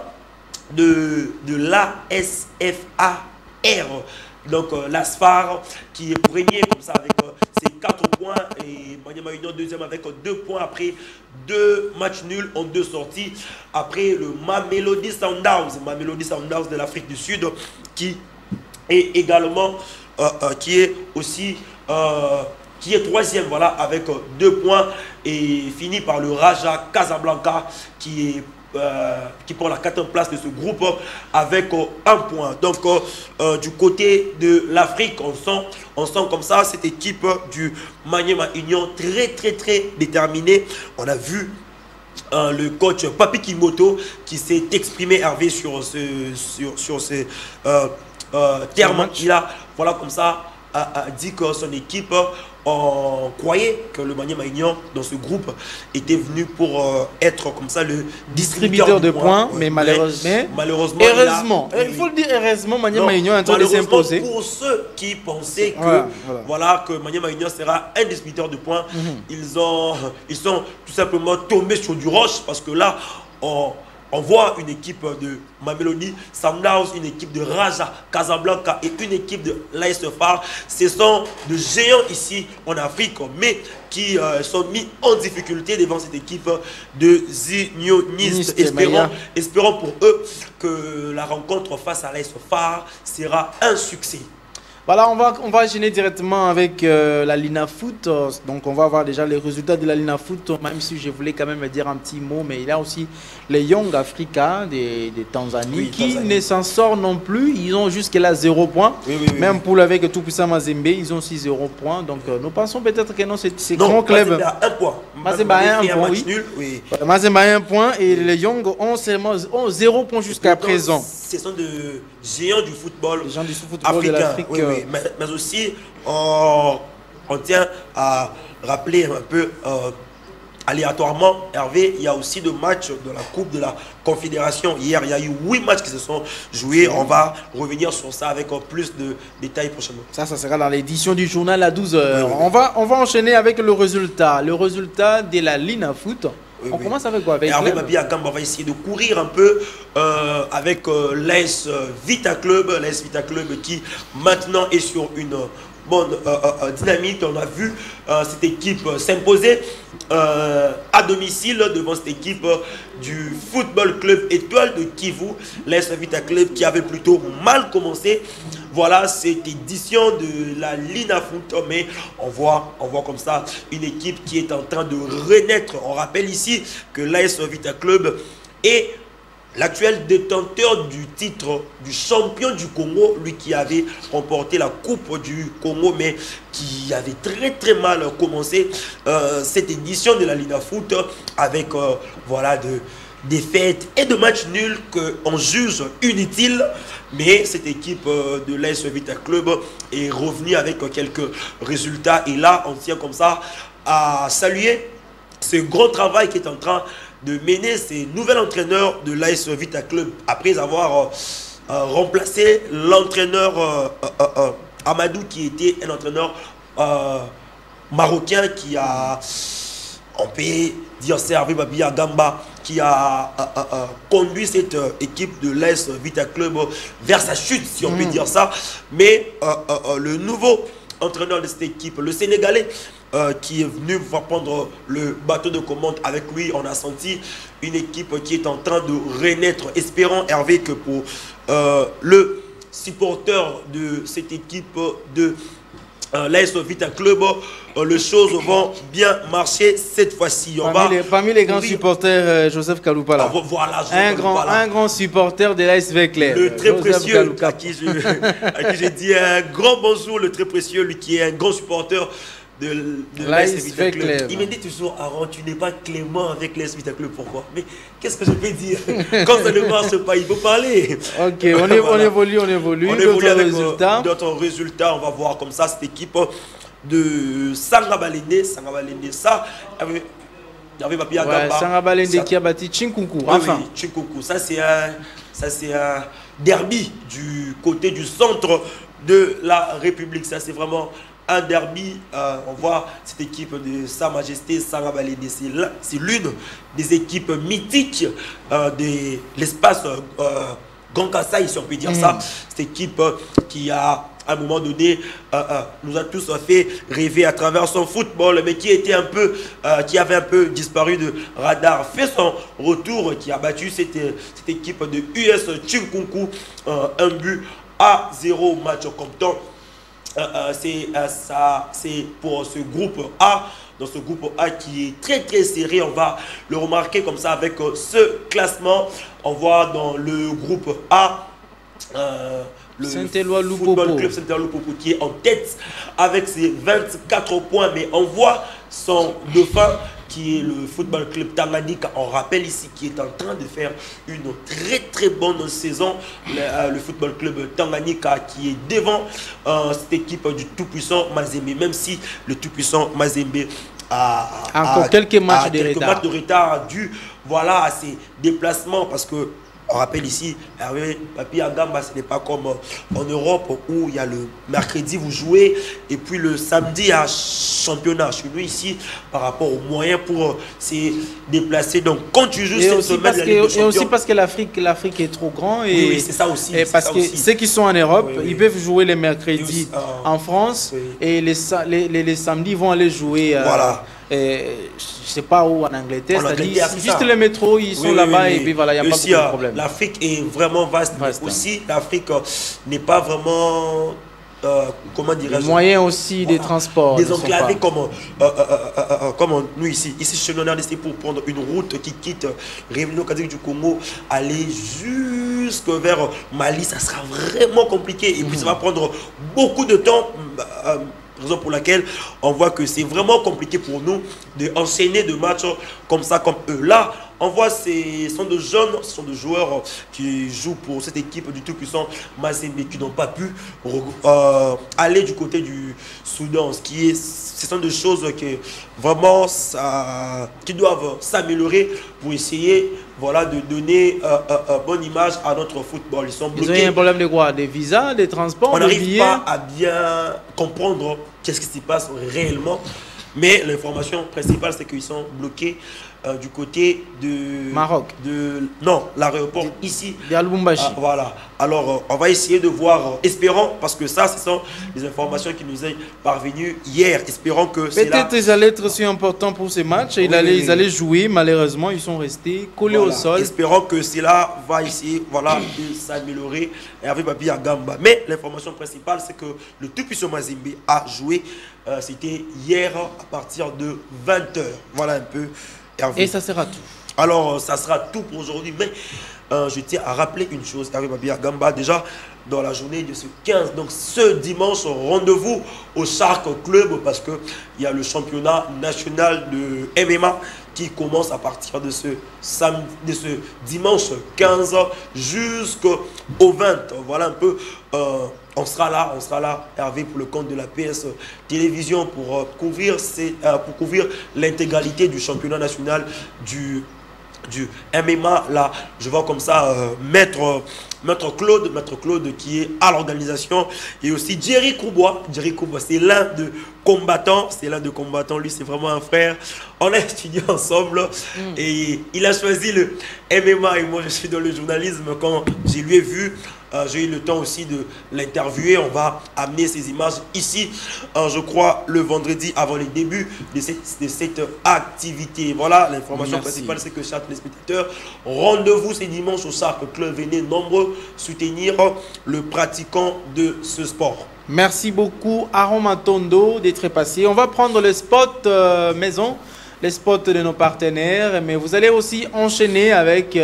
de l'ASFAR. Donc l'ASFAR qui est premier comme ça avec ses 4 points, et Maniema Union deuxième avec 2 points après 2 matchs nuls en 2 sorties. Après le Mamelodi Sundowns de l'Afrique du Sud qui est également qui est aussi qui est 3e, voilà, avec 2 points, et fini par le Raja Casablanca qui prend la 4e place de ce groupe avec 1 point. Donc du côté de l'Afrique, on sent comme ça cette équipe du Maniema Union très déterminée. On a vu le coach Papi Kimoto qui s'est exprimé, Hervé, sur ces termes. Il a, voilà, comme ça, a dit que son équipe, on croyait que le Maniema Union dans ce groupe était venu pour être comme ça le distributeur de points, mais malheureusement, il faut le dire, heureusement, Maniema Union est en train de s'imposer. Pour ceux qui pensaient que Maniema Union sera un distributeur de points, ils sont tout simplement tombés sur du roche, parce que là on voit une équipe de Mamelodi Sundowns, une équipe de Raja Casablanca et une équipe de l'ASFAR. Ce sont de géants ici en Afrique, mais qui sont mis en difficulté devant cette équipe de Unionistes. Espérons pour eux que la rencontre face à l'ASFAR sera un succès. Voilà, on va enchaîner directement avec la Lina Foot. Donc on va voir déjà les résultats de la Lina Foot, même si je voulais quand même dire un petit mot, mais il y a aussi les Young Africa de Tanzanie qui ne s'en sortent non plus. Ils ont jusque-là 0 points. Même pour avec tout puissant Mazembe, ils ont aussi 0 points. Donc nous pensons peut-être que non, c'est grand club. Mazembe a 1 point. Mazembe a 1 point, oui. Mazembe a 1 point et les Young ont seulement 0 points jusqu'à présent. Ce sont de géants du football, africain, de l'Afrique. Mais aussi, on tient à rappeler un peu aléatoirement, Hervé, il y a aussi de matchs de la Coupe de la Confédération. Hier, il y a eu 8 matchs qui se sont joués. On va revenir sur ça avec plus de détails prochainement. Ça sera dans l'édition du journal à 12 h. On va enchaîner avec le résultat. Le résultat de la Lina Foot. On commence avec quoi? Hervé Babi à Gamba va essayer de courir un peu avec l'AS Vita Club. L'AS Vita Club qui maintenant est sur une bonne dynamique. On a vu cette équipe s'imposer à domicile devant cette équipe du Football Club Étoile de Kivu. L'AS Vita Club qui avait plutôt mal commencé. Voilà cette édition de la Lina Foot, mais on voit comme ça une équipe qui est en train de renaître. On rappelle ici que l'AS Vita Club est l'actuel détenteur du titre du champion du Congo, lui qui avait remporté la Coupe du Congo, mais qui avait très mal commencé cette édition de la Lina Foot avec voilà défaites et de matchs nuls qu'on juge inutiles. Mais cette équipe de l'AS Vita Club est revenue avec quelques résultats. Et là, on tient comme ça à saluer ce grand travail qui est en train de mener ces nouveaux entraîneurs de l'AS Vita Club après avoir remplacé l'entraîneur Amadou, qui était un entraîneur marocain qui a, on peut dire, servi Babi Agamba, qui a conduit cette équipe de l'AS Vita Club vers sa chute, si on peut dire ça. Mais le nouveau entraîneur de cette équipe, le Sénégalais, qui est venu prendre le bateau de commande avec lui, on a senti une équipe qui est en train de renaître, espérant, Hervé, que pour le supporter de cette équipe de l'AS Vita Club, les choses vont bien marcher cette fois-ci. Parmi les grands supporters, Joseph Kaloupala. Voilà, un grand supporter de l'AS Veclair. Le très précieux, à qui j'ai dit un grand bonjour, le très précieux, lui qui est un grand supporter de l'AS Vita Club. Il me dit toujours, Aaron, tu n'es pas clément avec l'AS Vita Club. Pourquoi? Mais qu'est-ce que je peux dire? Quand ça ne marche pas, il faut parler. Ok, on évolue. On évolue avec d'autres résultats. On va voir comme ça cette équipe de Sangabalende. Ça, il y avait Papi Agamba. Sangabalende qui a battu Chinkunku. Enfin, oui, Chinkunku. Ça, c'est un derby du côté du centre de la République. Ça, c'est vraiment un derby. On voit cette équipe de Sa Majesté Sangabalende. C'est l'une des équipes mythiques de l'espace Grand Kassai, si on peut dire ça. Cette équipe qui a, à un moment donné, nous a tous fait rêver à travers son football, mais qui était qui avait un peu disparu de radar, fait son retour, qui a battu cette équipe de US Chinkunku 1-0 match comptant. C'est pour ce groupe A. Dans ce groupe A qui est très très serré, on va le remarquer comme ça avec ce classement. On voit dans le groupe A le Football Club Saint-Éloi Lupopo qui est en tête avec ses 24 points, mais on voit son dauphin qui est le Football Club Tanganyika, on rappelle ici, qui est en train de faire une très très bonne saison. Le Football Club Tanganyika qui est devant cette équipe du tout-puissant Mazembe, même si le tout-puissant Mazembe a encore quelques matchs de retard dû à ses déplacements, parce que on rappelle ici, Papi Agamba, ce n'est pas comme en Europe où il y a le mercredi vous jouez et puis le samedi il y a championnat. Chez nous ici, par rapport aux moyens pour se déplacer. Donc quand tu joues cette semaine, et aussi parce que l'Afrique est trop grand. Et oui, c'est ça aussi. Et parce que ceux qui sont en Europe, ils peuvent jouer les mercredis en France et les samedis ils vont aller jouer. Je sais pas où en Angleterre, c'est-à-dire juste les métros, ils sont là-bas et puis voilà, il n'y a pas beaucoup de problème. L'Afrique est vraiment vaste. Aussi, l'Afrique n'est pas vraiment, comment dirais-je, les moyens aussi des transports. Désenclavés comme nous ici. Ici, chez nous, on a décidé pour prendre une route qui quitte Réunion du Congo, aller jusque vers Mali, ça sera vraiment compliqué. Et puis ça va prendre beaucoup de temps. Raison pour laquelle on voit que c'est vraiment compliqué pour nous d'enchaîner de matchs comme ça, comme eux. Là, on voit ce sont de jeunes, ce sont de joueurs qui jouent pour cette équipe du tout-puissant Mazembe, qui n'ont pas pu aller du côté du Soudan. Ce sont des choses qui vraiment qui doivent s'améliorer pour essayer de donner bonne image à notre football. Ils sont bloqués. Ils ont un problème de quoi? Des visas, des transports? On n'arrive pas à bien comprendre qu'est-ce qui se passe réellement. Mais l'information principale, c'est qu'ils sont bloqués du côté de Maroc. Non, l'aéroport ici. Voilà. Alors, on va essayer de voir, espérons, parce que ça, ce sont les informations qui nous sont parvenues hier. Espérons que c'est là. Peut-être ils allaient être aussi importants pour ces matchs. Ils allaient jouer. Malheureusement, ils sont restés collés au sol. Espérons que cela va essayer de s'améliorer avec Papi Agamba. Mais l'information principale, c'est que le tout-puissant Mazembe a joué. C'était hier à partir de 20h. Voilà un peu. Hervé. Et ça sera tout. Alors, ça sera tout pour aujourd'hui. Mais je tiens à rappeler une chose, Hervé Papi Agamba, déjà dans la journée de ce 15. Donc, ce dimanche, rendez-vous au Shark Club parce qu'il y a le championnat national de MMA qui commence à partir de ce dimanche 15 jusqu'au 20. Voilà un peu, on sera là, Hervé, pour le compte de la PS Télévision pour couvrir l'intégralité du championnat national du MMA. Là, je vois comme ça Maître Claude qui est à l'organisation, et aussi Jerry Koubois, c'est l'un de combattants, lui c'est vraiment un frère, on a étudié ensemble et il a choisi le MMA et moi je suis dans le journalisme. Quand je lui ai vu, j'ai eu le temps aussi de l'interviewer. On va amener ces images ici, je crois, le vendredi avant le début de cette activité. Voilà, l'information principale, c'est que chers téléspectateurs, rendez-vous ce dimanche au Sacre Club. Venez nombreux soutenir le pratiquant de ce sport. Merci beaucoup, Aaron Matondo, d'être passé. On va prendre le spot maison, les spots de nos partenaires, mais vous allez aussi enchaîner avec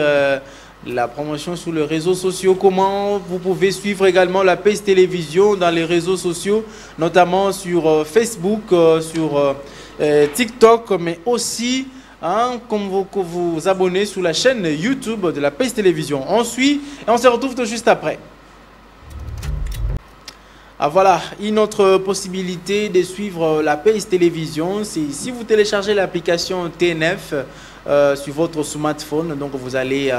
la promotion sur les réseaux sociaux. Comment vous pouvez suivre également la PS Télévision dans les réseaux sociaux, notamment sur Facebook, sur TikTok, mais aussi comme vous abonnez sur la chaîne YouTube de la PS Télévision. On suit et on se retrouve tout juste après. Voilà, une autre possibilité de suivre la PS Télévision, c'est si vous téléchargez l'application TNF sur votre smartphone. Donc vous allez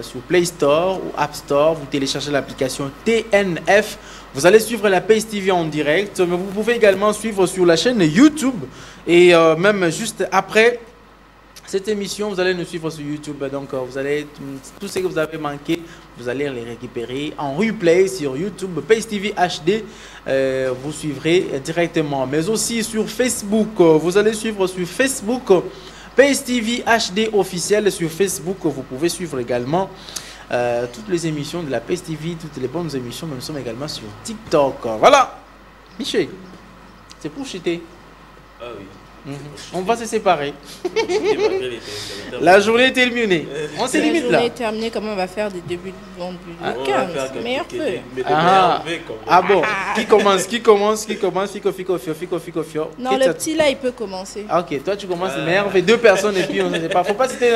sur Play Store ou App Store, vous téléchargez l'application TNF, vous allez suivre la PS TV en direct, mais vous pouvez également suivre sur la chaîne YouTube, et même juste après cette émission, vous allez nous suivre sur YouTube. Donc vous allez, tout ce que vous avez manqué, vous allez les récupérer en replay sur YouTube, PS TV HD, vous suivrez directement. Mais aussi sur Facebook, vous allez suivre sur Facebook PS TV HD officiel. Sur Facebook, vous pouvez suivre également toutes les émissions de la PS TV, toutes les bonnes émissions. Nous sommes également sur TikTok. Voilà, Michel, c'est pour chuter. Ah oui. On va se séparer. La journée est terminée. On se limite là. La journée est terminée. Comment on va faire des débuts de vente du 15? Meilleur feu. Bon. Qui commence Non, le petit là, il peut commencer. Ok, toi tu commences. Meilleur feu. Deux personnes et puis on ne sait pas. Faut pas citer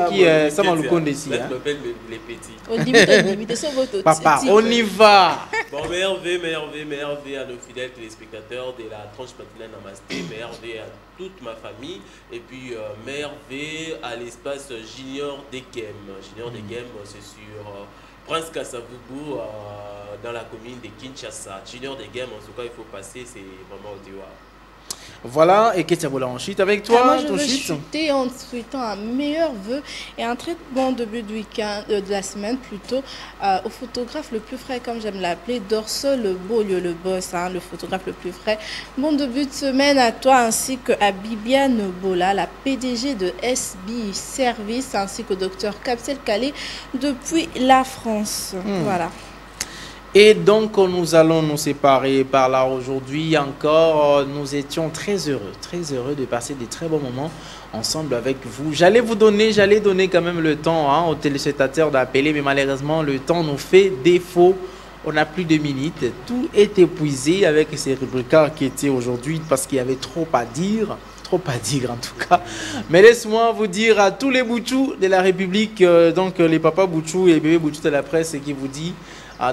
qui ça m'a le compte ici. Les petits. Au limite, sur votre papa, on y va. Bon, merveille à nos fidèles téléspectateurs de la tranche matinale Namasté, merveille à toute ma famille, et puis merveille à l'espace Junior Dekem. Junior Dekem, c'est sur Prince Kasavubu, dans la commune de Kinshasa. Junior Dekem, en tout cas, il faut passer, c'est vraiment au devoir. Voilà, et Ketiabola, on chute avec toi. Moi, je veux chuter en souhaitant un meilleur vœu et un très bon début de week-end, de la semaine plutôt, au photographe le plus frais, comme j'aime l'appeler, Dorsol Beaulieu, le boss, le photographe le plus frais. Bon début de semaine à toi, ainsi qu'à Bibiane Bola, la PDG de SB Service, ainsi qu'au docteur Capsel Calais depuis la France. Voilà. Et donc, nous allons nous séparer par là aujourd'hui. Encore, nous étions très heureux de passer des très bons moments ensemble avec vous. J'allais donner quand même le temps aux téléspectateurs d'appeler, mais malheureusement, le temps nous fait défaut. On n'a plus de minutes. Tout est épuisé avec ces rubriques qui étaient aujourd'hui parce qu'il y avait trop à dire en tout cas. Mais laisse-moi vous dire à tous les Boutchous de la République, donc les papas Boutchous et bébés Boutchous de la presse qui vous dit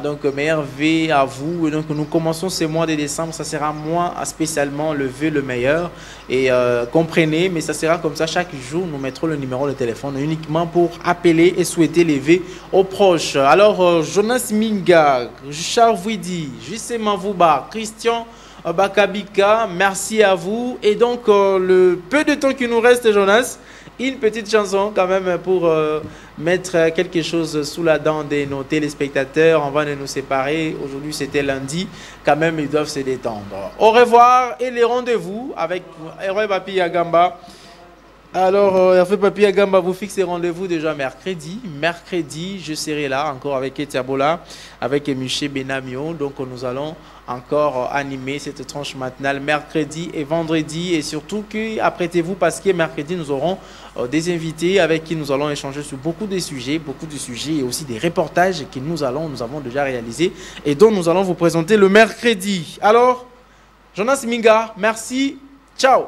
donc meilleur vœu à vous. Et donc nous commençons ce mois de décembre, ça sera moi spécialement le vœu le meilleur, et comprenez, mais ça sera comme ça chaque jour. Nous mettrons le numéro de téléphone uniquement pour appeler et souhaiter les vœux aux proches. Alors Jonas Minga, Richard Vouidi, Jussi Mavouba, Christian Bakabika, merci à vous. Et donc le peu de temps qui nous reste, Jonas, une petite chanson quand même pour mettre quelque chose sous la dent de nos téléspectateurs. On va nous séparer. Aujourd'hui, c'était lundi. Quand même, ils doivent se détendre. Au revoir et les rendez-vous avec Hervé Papi Agamba. Alors, Hervé Papi Agamba vous fixe les rendez-vous déjà mercredi. Mercredi, je serai là encore avec Ketiabola, avec Michel Benamio. Donc, nous allons encore animer cette tranche matinale mercredi et vendredi. Et surtout, apprêtez-vous parce que mercredi, nous aurons des invités avec qui nous allons échanger sur beaucoup de sujets et aussi des reportages que nous avons déjà réalisés et dont nous allons vous présenter le mercredi. Alors, Jonas Minga, merci. Ciao.